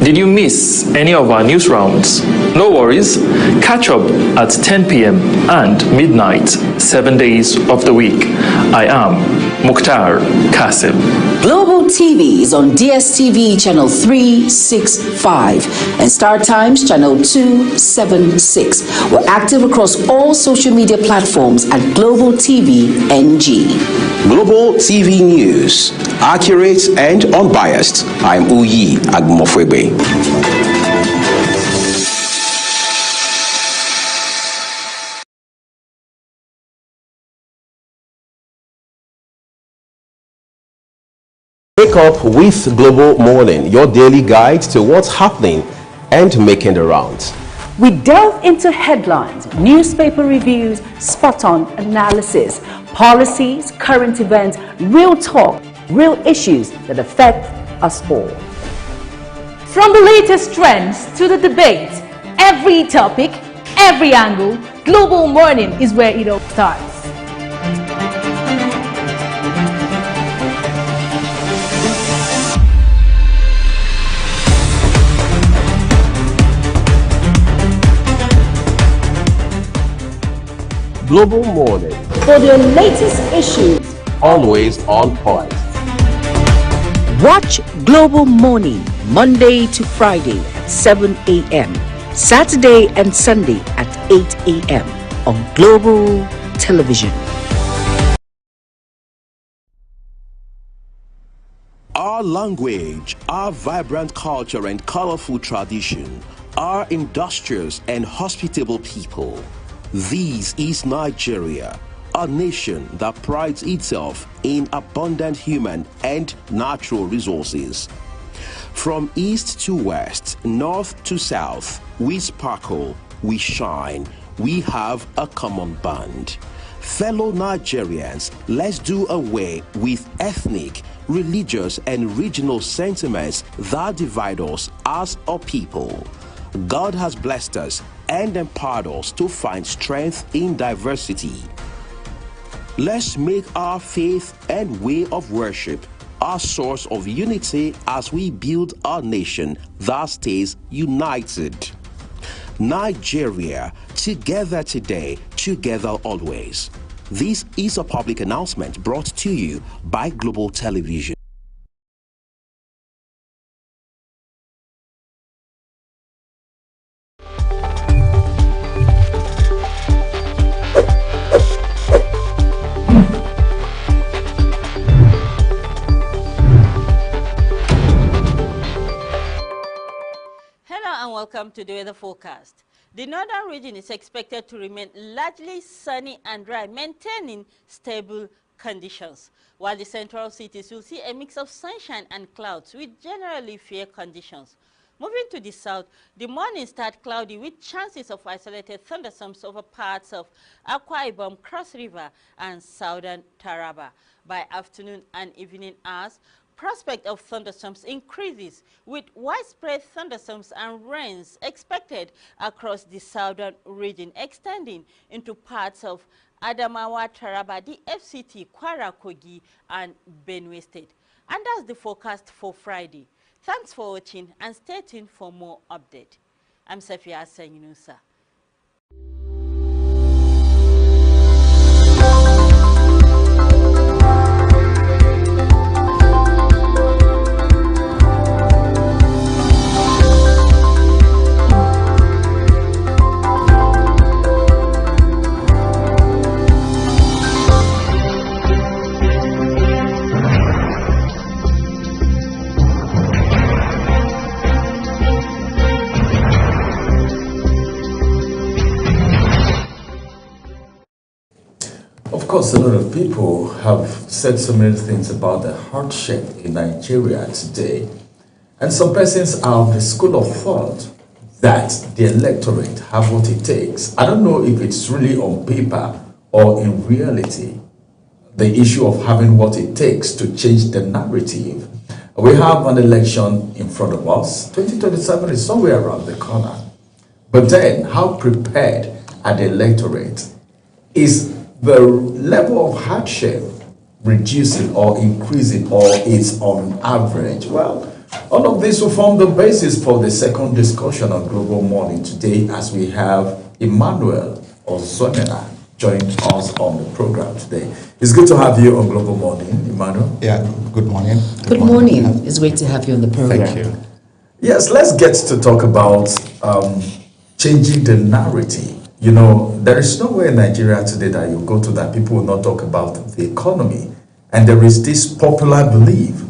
Did you miss any of our news rounds? No worries. Catch up at 10 p.m. and midnight, 7 days of the week. I am Mukhtar Kasim. Global TV is on DSTV channel 365 and Star Times channel 276. We're active across all social media platforms at Global TV NG. Global TV News, accurate and unbiased. I'm Uyi Agmofwebe. Wake up with Global Morning, your daily guide to what's happening and making the rounds. We delve into headlines, newspaper reviews, spot-on analysis, policies, current events, real talk, real issues that affect us all. From the latest trends to the debate, every topic, every angle, Global Morning is where it all starts. Global Morning. For the latest issues, Always on point. watch Global Morning Monday to Friday at 7 a.m. Saturday and Sunday at 8 a.m. on Global Television. Our language, our vibrant culture and colorful tradition, our industrious and hospitable people. This is Nigeria, a nation that prides itself in abundant human and natural resources. From east to west, north to south, we sparkle, we shine, we have a common bond. Fellow Nigerians, let's do away with ethnic, religious and regional sentiments that divide us as a people. God has blessed us and empowered us to find strength in diversity. Let's make our faith and way of worship our source of unity as we build a nation that stays united. Nigeria, together today, together always. This is a public announcement brought to you by Global Television. Welcome to the weather forecast. The northern region is expected to remain largely sunny and dry, maintaining stable conditions, while the central cities will see a mix of sunshine and clouds with generally fair conditions. Moving to the south, the morning start cloudy with chances of isolated thunderstorms over parts of Akwa Ibom, Cross River, and southern Taraba. By afternoon and evening hours, prospect of thunderstorms increases, with widespread thunderstorms and rains expected across the southern region, extending into parts of Adamawa, Taraba, the FCT, Kwara, Kogi, and Benue State. And that's the forecast for Friday. Thanks for watching and stay tuned for more update. I'm Safia Asenyunusa. Of course, a lot of people have said so many things about the hardship in Nigeria today. And some persons are of the school of thought that the electorate have what it takes. I don't know if it's really on paper or in reality, the issue of having what it takes to change the narrative. We have an election in front of us. 2027 is somewhere around the corner. But then, how prepared are the electorate? Is the level of hardship reducing or increasing, or is on average? Well, all of this will form the basis for the second discussion on Global Morning today, as we have Emmanuel Ozonena joining us on the program today. It's good to have you on Global Morning, Emmanuel. Yeah, good morning. Good morning. It's great to have you on the program. Thank you. Yes, let's get to talk about changing the narrative. You know, there is nowhere in Nigeria today that you go to that people will not talk about the economy. And there is this popular belief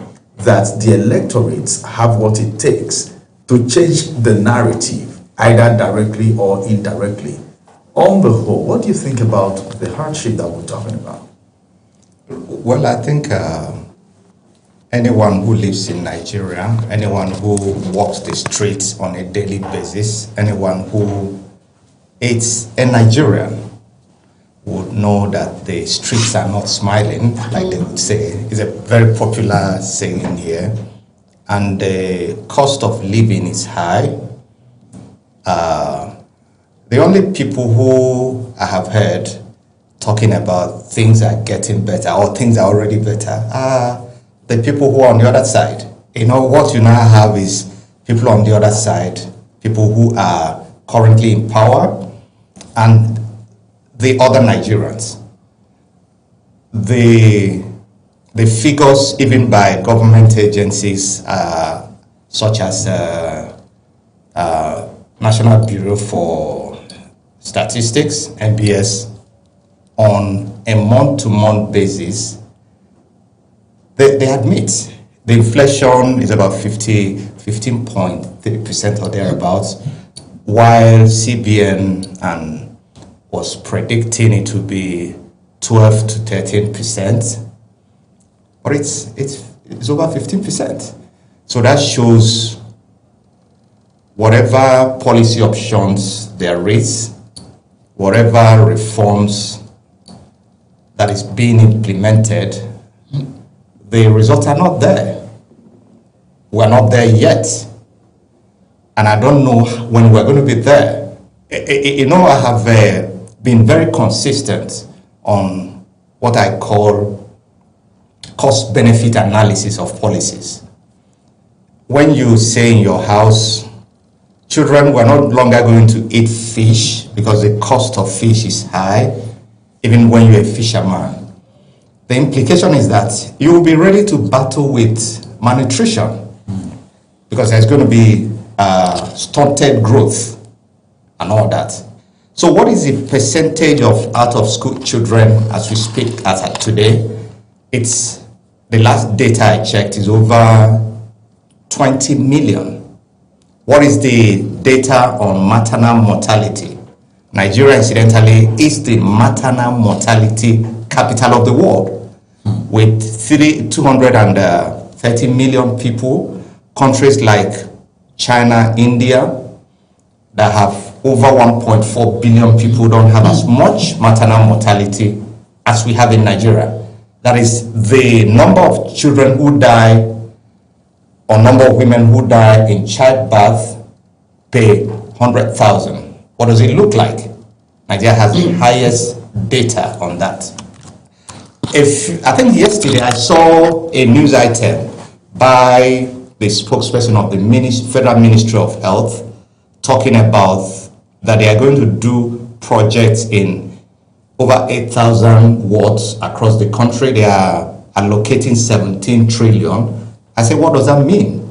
that the electorates have what it takes to change the narrative, either directly or indirectly. On the whole, what do you think about the hardship that we're talking about? Well, I think anyone who lives in Nigeria, anyone who walks the streets on a daily basis, anyone who is a Nigerian would know that the streets are not smiling, like they would say. It's a very popular saying here. And the cost of living is high. The only people who I have heard talking about things are getting better or things are already better are the people who are on the other side. You know, what you now have is people on the other side, people who are currently in power, and the other Nigerians. The figures, even by government agencies such as National Bureau for Statistics, NBS, on a month-to-month basis, they admit the inflation is about 15.3% or thereabouts, while CBN was predicting it to be 12 to 13%, but it's over 15%. So that shows whatever policy options there is, whatever reforms that is being implemented, the results are not there. We're not there yet. And I don't know when we're going to be there. You know, I have been very consistent on what I call cost-benefit analysis of policies. When you say in your house, children were no longer going to eat fish because the cost of fish is high, even when you're a fisherman, the implication is that you will be ready to battle with malnutrition because there's going to be stunted growth and all that. So what is the percentage of out-of-school children as we speak as at today? It's the last data I checked is over 20 million. What is the data on maternal mortality? Nigeria, incidentally, is the maternal mortality capital of the world with 230 million people. Countries like China, India, that have over 1.4 billion people don't have as much maternal mortality as we have in Nigeria. That is the number of children who die or number of women who die in childbirth per 100,000. What does it look like? Nigeria has the highest data on that. I think yesterday I saw a news item by the spokesperson of the Federal Ministry of Health talking about that they are going to do projects in over 8,000 wards across the country. They are allocating 17 trillion. I say, what does that mean?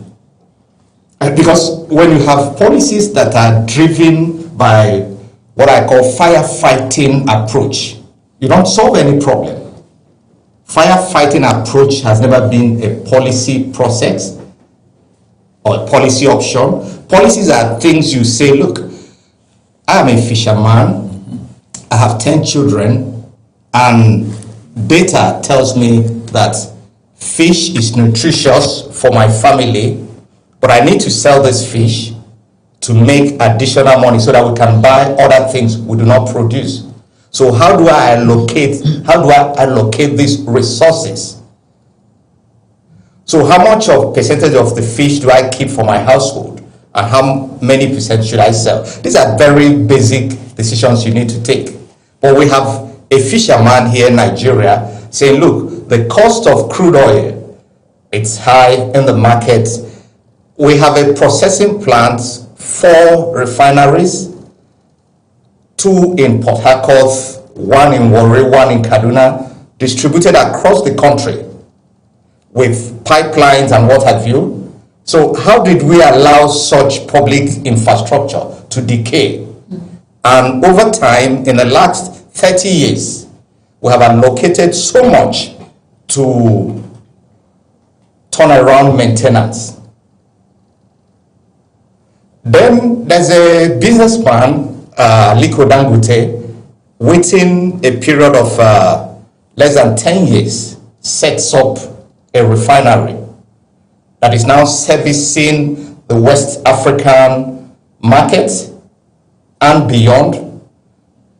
Because when you have policies that are driven by what I call firefighting approach, you don't solve any problem. Firefighting approach has never been a policy process or a policy option. Policies are things you say, look, I am a fisherman, I have 10 children, and data tells me that fish is nutritious for my family, but I need to sell this fish to make additional money so that we can buy other things we do not produce. So how do I allocate these resources? So how much of percentage of the fish do I keep for my household? And how many percent should I sell? These are very basic decisions you need to take. But we have a fisherman here in Nigeria saying, look, the cost of crude oil, it's high in the market. We have a processing plant, 4 refineries, 2 in Port Harcourt, 1 in Warri, 1 in Kaduna, distributed across the country with pipelines and what have you. So how did we allow such public infrastructure to decay? And over time, in the last 30 years, we have allocated so much to turnaround maintenance. Then there's a businessman, Aliko Dangote, within a period of less than 10 years, sets up a refinery that is now servicing the West African market and beyond,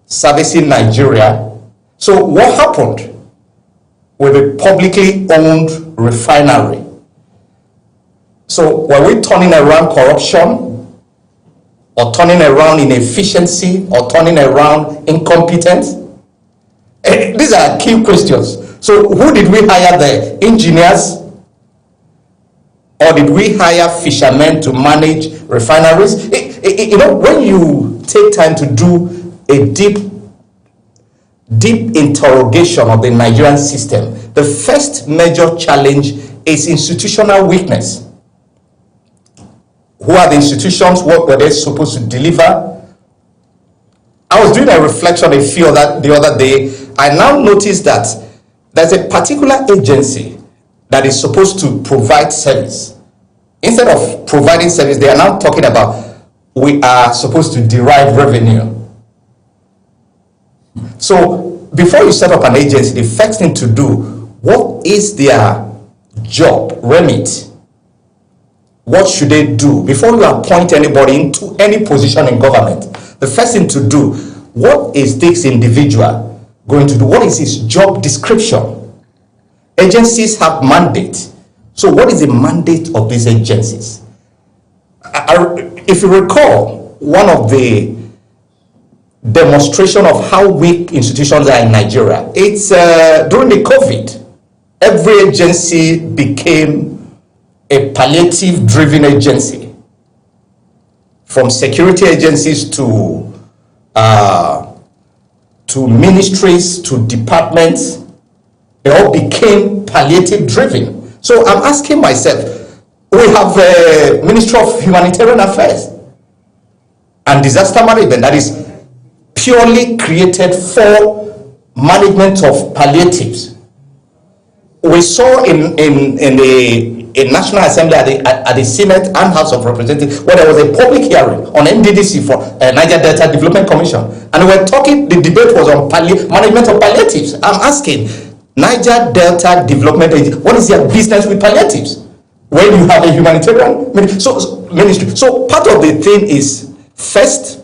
servicing Nigeria. So what happened with a publicly owned refinery? So were we turning around corruption, or turning around inefficiency, or turning around incompetence? These are key questions. So who did we hire there? Engineers? Or did we hire fishermen to manage refineries? You know, when you take time to do a deep deep interrogation of the Nigerian system, the first major challenge is institutional weakness. Who are the institutions? What were they supposed to deliver? I was doing a reflection the other day. I now noticed that there's a particular agency that is supposed to provide service. Instead of providing service, they are now talking about we are supposed to derive revenue. So before you set up an agency, the first thing to do, what is their job, remit? What should they do? Before you appoint anybody into any position in government, the first thing to do, what is this individual going to do? What is his job description? Agencies have mandate. So what is the mandate of these agencies? If you recall, one of the demonstration of how weak institutions are in Nigeria, it's during the COVID, every agency became a palliative-driven agency, from security agencies to ministries to departments. They all became palliative-driven. So I'm asking myself, we have a Ministry of Humanitarian Affairs and Disaster Management that is purely created for management of palliatives. We saw in the National Assembly at the Senate and House of Representatives where there was a public hearing on NDDC for Niger Delta Development Commission, and we were talking, the debate was on management of palliatives. I'm asking, Niger Delta Development Agency, what is their business with palliatives when you have a humanitarian ministry? So part of the thing is, first,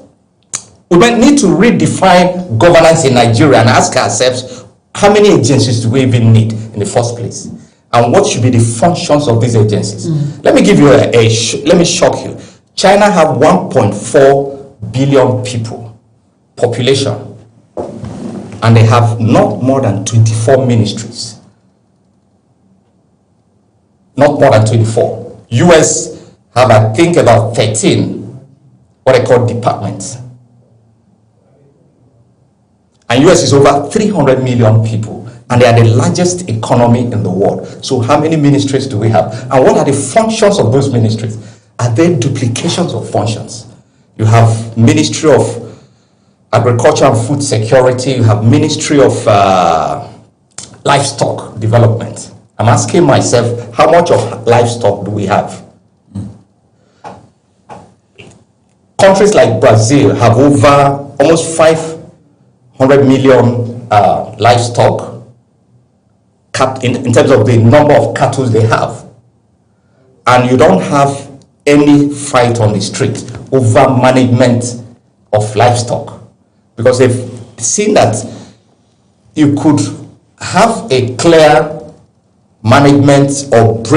we might need to redefine governance in Nigeria and ask ourselves, how many agencies do we even need in the first place? And what should be the functions of these agencies? Let me give you let me shock you. China have 1.4 billion people, population, and they have not more than 24 ministries. Not more than 24. US have, I think, about 13, what I call departments. And US is over 300 million people, and they are the largest economy in the world. So how many ministries do we have? And what are the functions of those ministries? Are there duplications of functions? You have Ministry of Agriculture and Food Security, you have Ministry of Livestock Development. I'm asking myself, how much of livestock do we have? Countries like Brazil have over almost 500 million livestock in terms of the number of cattle they have. And you don't have any fight on the street over management of livestock, because they've seen that you could have a clear management of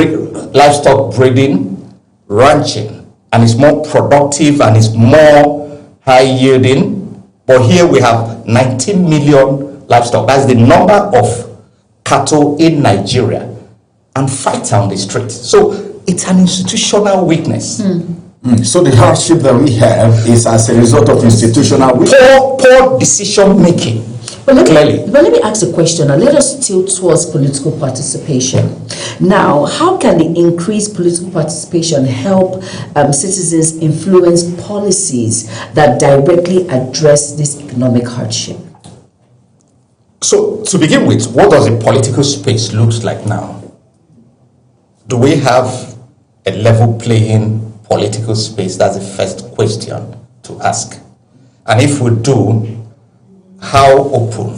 livestock breeding, ranching, and it's more productive and it's more high yielding. But here we have 19 million livestock. That's the number of cattle in Nigeria, and fights on the street. So it's an institutional weakness. So the hardship that we have is as a result of institutional weakness. Poor decision making. But let me ask a question, and let us tilt towards political participation. Now, how can the increased political participation help citizens influence policies that directly address this economic hardship? So, to begin with, what does the political space look like now? Do we have a level playing political space? That's the first question to ask. And if we do, how open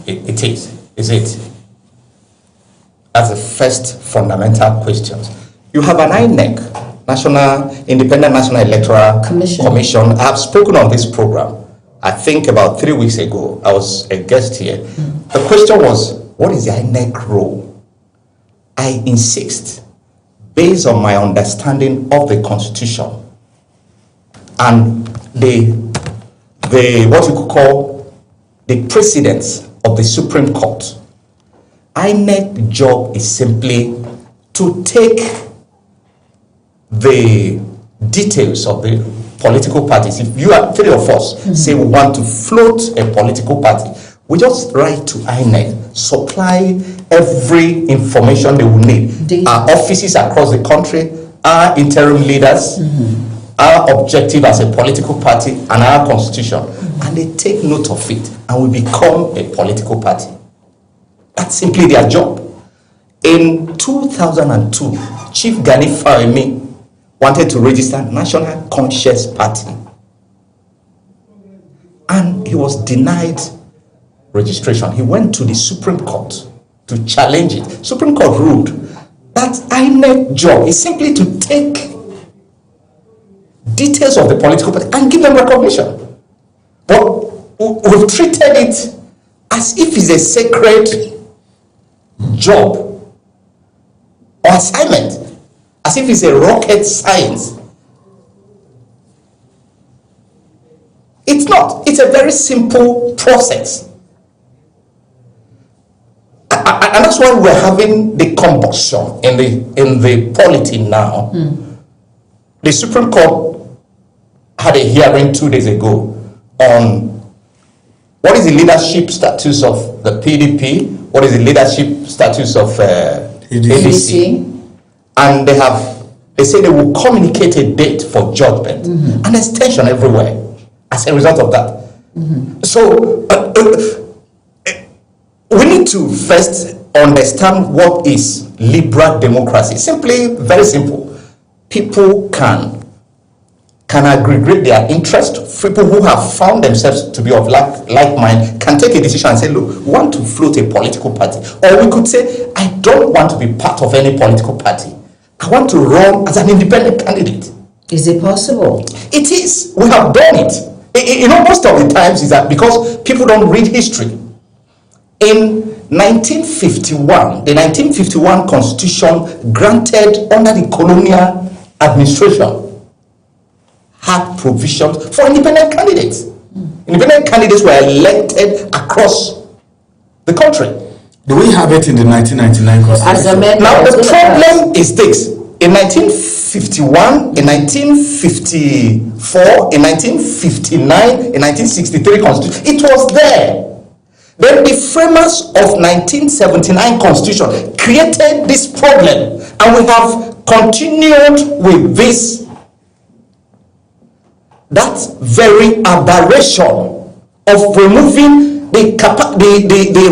it is? Is it? That's the first fundamental question. You have an INEC, Independent National Electoral Commission. I have spoken on this program. I think about 3 weeks ago, I was a guest here. The question was, what is the INEC role? I insist, based on my understanding of the Constitution and what you could call the precedents of the Supreme Court, INEC's job is simply to take the details of the political parties. If you are three of us say we want to float a political party, We just write to INEC, supply every information they will need. Our offices across the country, our interim leaders, our objective as a political party, and our constitution. And they take note of it, and we become a political party. That's simply their job. In 2002, Chief Gani Fawemi wanted to register National Conscience Party, and he was denied registration. He went to the Supreme Court to challenge it. Supreme Court ruled that INEC job is simply to take details of the political party and give them recognition. But we've treated it as if it's a sacred job or assignment, as if it's a rocket science. It's not. It's a very simple process. And that's why we're having the combustion in the polity now. The Supreme Court had a hearing 2 days ago on what is the leadership status of the PDP, what is the leadership status of ADC, and they say they will communicate a date for judgment, and there's tension everywhere as a result of that. So we need to first understand what is liberal democracy. Simply, very simple. People can aggregate their interest. People who have found themselves to be of like mind can take a decision and say, look, we want to float a political party. Or we could say, I don't want to be part of any political party. I want to run as an independent candidate. Is it possible? It is. We have done it. You know, most of the times is that because people don't read history. In 1951, the 1951 Constitution granted under the colonial administration had provisions for independent candidates. Independent candidates were elected across the country. Do we have it in the 1999 Constitution? Now the problem is this. In 1951, in 1954, in 1959, in 1963 Constitution, it was there. Then the framers of 1979 Constitution created this problem, and we have continued with this. That very aberration of removing the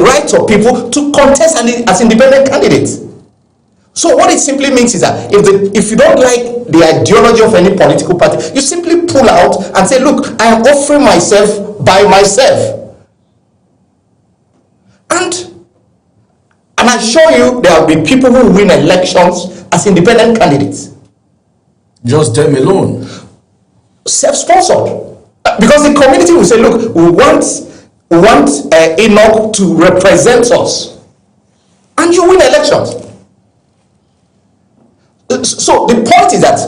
rights of people to contest as independent candidates. So what it simply means is that if you don't like the ideology of any political party, you simply pull out and say, look, I am offering myself by myself. And I assure you there will be people who win elections as independent candidates. Just them alone. Self-sponsored. Because the community will say, look, we want Enoch to represent us. And you win elections. So the point is that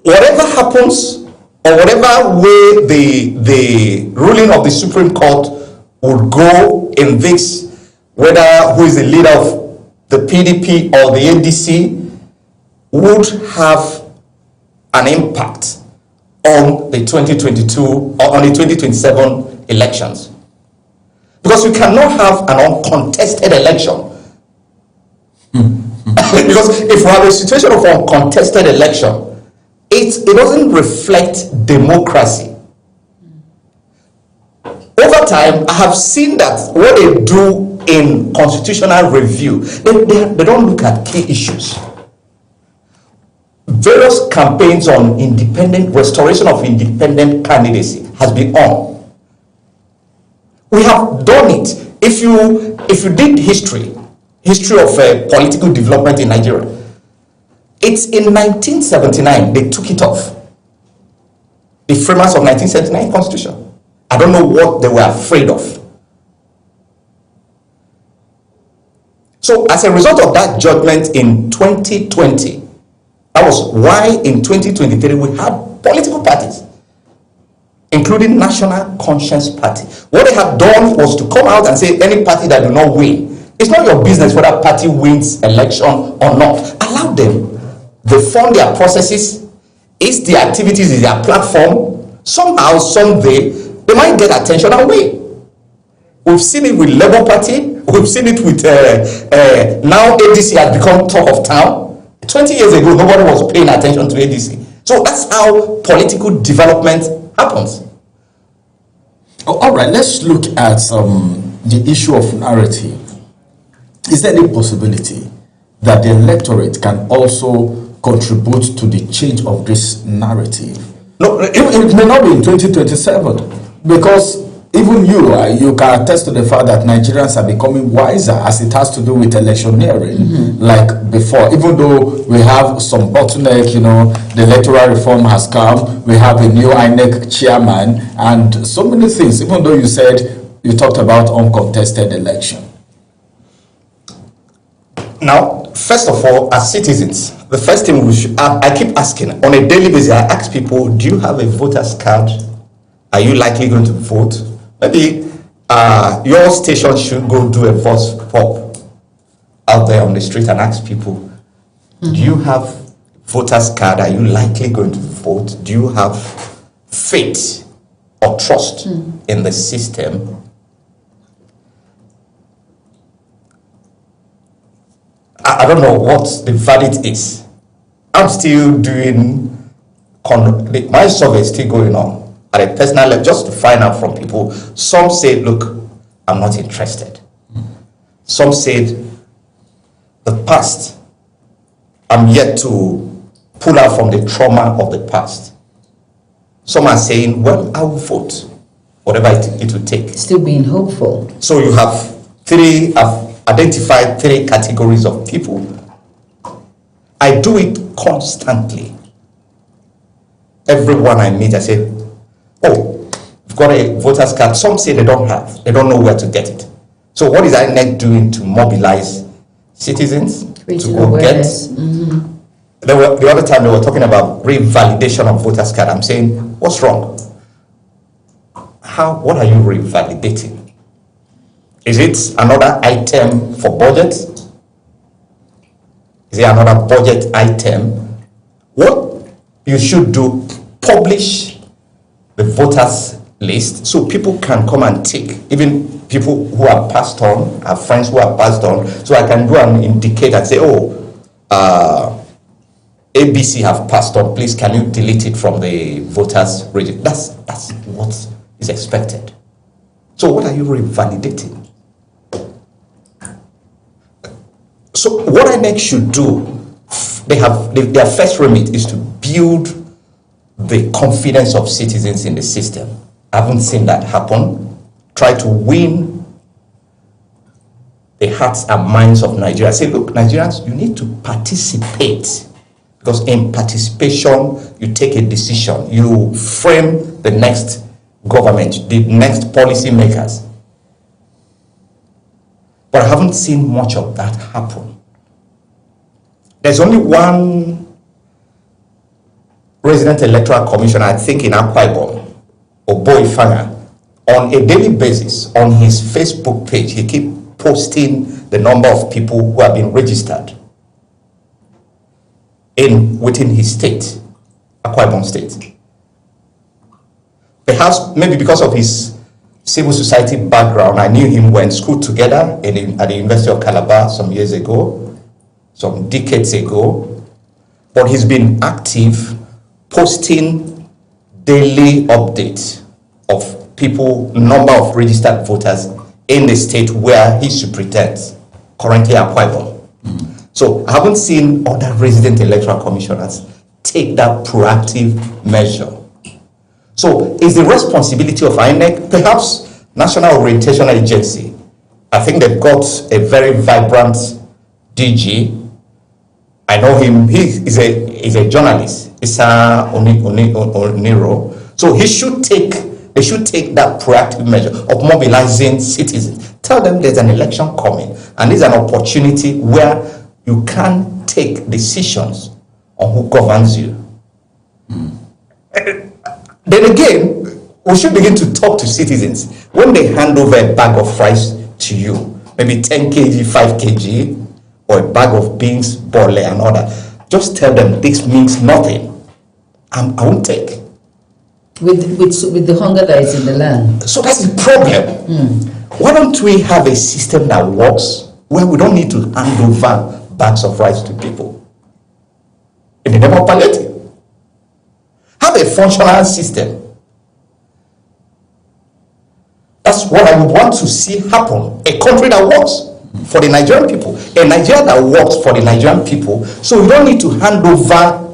whatever happens, or whatever way the ruling of the Supreme Court would go in this, whether who is the leader of the PDP or the ADC, would have an impact on the 2022 or on the 2027 elections. Because we cannot have an uncontested election. Because if we have a situation of uncontested election, it doesn't reflect democracy. Over time, I have seen that what they do in constitutional review, they don't look at key issues. Various campaigns on restoration of independent candidacy has been on. We have done it. If you did history of political development in Nigeria, it's in 1979 they took it off. The framers of 1979 Constitution. I don't know what they were afraid of. So as a result of that judgment in 2020, that was why in 2023 we had political parties, including National Conscience Party. What they have done was to come out and say any party that do not win, it's not your business whether party wins election or not. Allow them. They fund their processes. It's their activities, it's their platform. somehow, someday, they might get attention and win. We've seen it with Labour Party. We've seen it with now ADC has become talk of town. 20 years ago, nobody was paying attention to ADC. So that's how political development happens. Oh, all right, let's look at the issue of narrative. Is there any possibility that the electorate can also contribute to the change of this narrative? No, it may not be in 2027, because even you can attest to the fact that Nigerians are becoming wiser as it has to do with electioneering, like before. Even though we have some bottleneck, the electoral reform has come, we have a new INEC chairman, and so many things. Even though you talked about uncontested election. Now, first of all, as citizens, the first thing we should, I keep asking on a daily basis, I ask people, do you have a voter's card? Are you likely going to vote? Maybe your station should go do a voice pop out there on the street and ask people, do you have voter's card? Are you likely going to vote? Do you have faith or trust in the system? I don't know what the verdict is. I'm still doing, my survey is still going on at a personal level, just to find out from people. Some say, look, I'm not interested. Some said, the past, I'm yet to pull out from the trauma of the past. Some are saying, well, I will vote, whatever it will take. Still being hopeful. So you have I've identified 3 categories of people. I do it constantly. Everyone I meet, I say, oh, you've got a voter's card. Some say they don't have. They don't know where to get it. So what is INEC doing to mobilize citizens to go get? The other time they were talking about revalidation of voter's card. I'm saying, what's wrong? What are you revalidating? Is it another item for budget? Is it another budget item? What you should do, publish the voters list so people can come and tick. Even people who are passed on, our friends who are passed on, so I can go and indicate and say, oh, ABC have passed on, please can you delete it from the voters register? That's what is expected. So what are you revalidating? So what INEC should do, their first remit is to build the confidence of citizens in the system. I haven't seen that happen. Try to win the hearts and minds of Nigeria. Say, look, Nigerians, you need to participate, because in participation, you take a decision. You frame the next government, the next policy makers. But I haven't seen much of that happen. There's only one resident electoral commissioner, I think in Akwa Ibom, Obo Ifanga. On a daily basis, on his Facebook page, he keeps posting the number of people who have been registered within his state, Akwa Ibom State. Perhaps, maybe because of his civil society background, I knew him when school together at the University of Calabar some years ago, some decades ago. But he's been active, posting daily updates of people, number of registered voters in the state where he superintends, currently Akwa Ibom. So I haven't seen other resident electoral commissioners take that proactive measure. So it's the responsibility of INEC, perhaps National Orientation Agency. I think they've got a very vibrant DG. I know him, he is a journalist, Issa Oniro. So they should take that proactive measure of mobilizing citizens. Tell them there's an election coming, and there's an opportunity where you can take decisions on who governs you. Then again, we should begin to talk to citizens when they hand over a bag of rice to you, maybe 10 kg, 5 kg, or a bag of beans, bole, and all that. Just tell them this means nothing. I won't take. With the hunger that is in the land. So that's the problem. Why don't we have a system that works where we don't need to hand over bags of rice to people in the name of palliative? Have a functional system. That's what I would want to see happen. A country that works for the Nigerian people. A Nigeria that works for the Nigerian people. So we don't need to hand over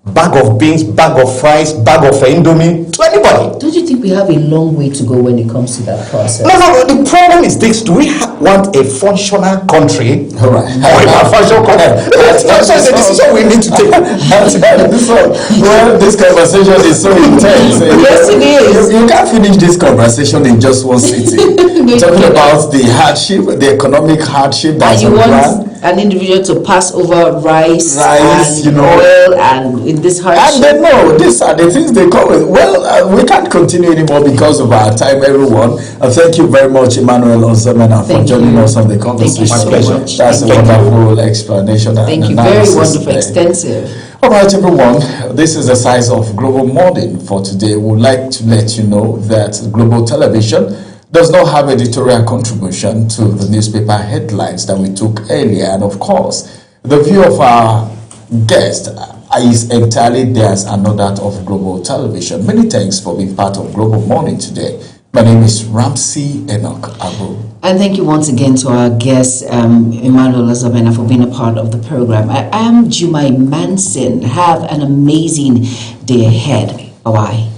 bag of beans, bag of fries, bag of indomie to anybody. Don't you think we have a long way to go when it comes to that process? No. The problem is this: do we want a functional country? All right. Or a malfunctional country? That's a decision we need to take. Well, this conversation is so intense. Yes, it is. You can't finish this conversation in just one sitting. Talking about the hardship, the economic hardship that's and you on want an individual to pass over rice and you know, oil and in this hardship. And they know these are the things they come with. Well, we can't continue anymore because of our time, everyone. Thank you very much, Emmanuel Ozomena, for joining us on the conversation. Thank you so much. That's a wonderful explanation. Thank you. Very wonderful, extensive. All right, everyone. This is the size of Global Morning for today. We'd like to let you know that Global Television does not have editorial contribution to the newspaper headlines that we took earlier. And of course, the view of our guest is entirely theirs and not that of Global Television. Many thanks for being part of Global Morning today. My name is Ramsey Enoch Abu. And thank you once again to our guest, Emmanuel Ozomena, for being a part of the program. I am Jumai Manson. Have an amazing day ahead. Bye-bye.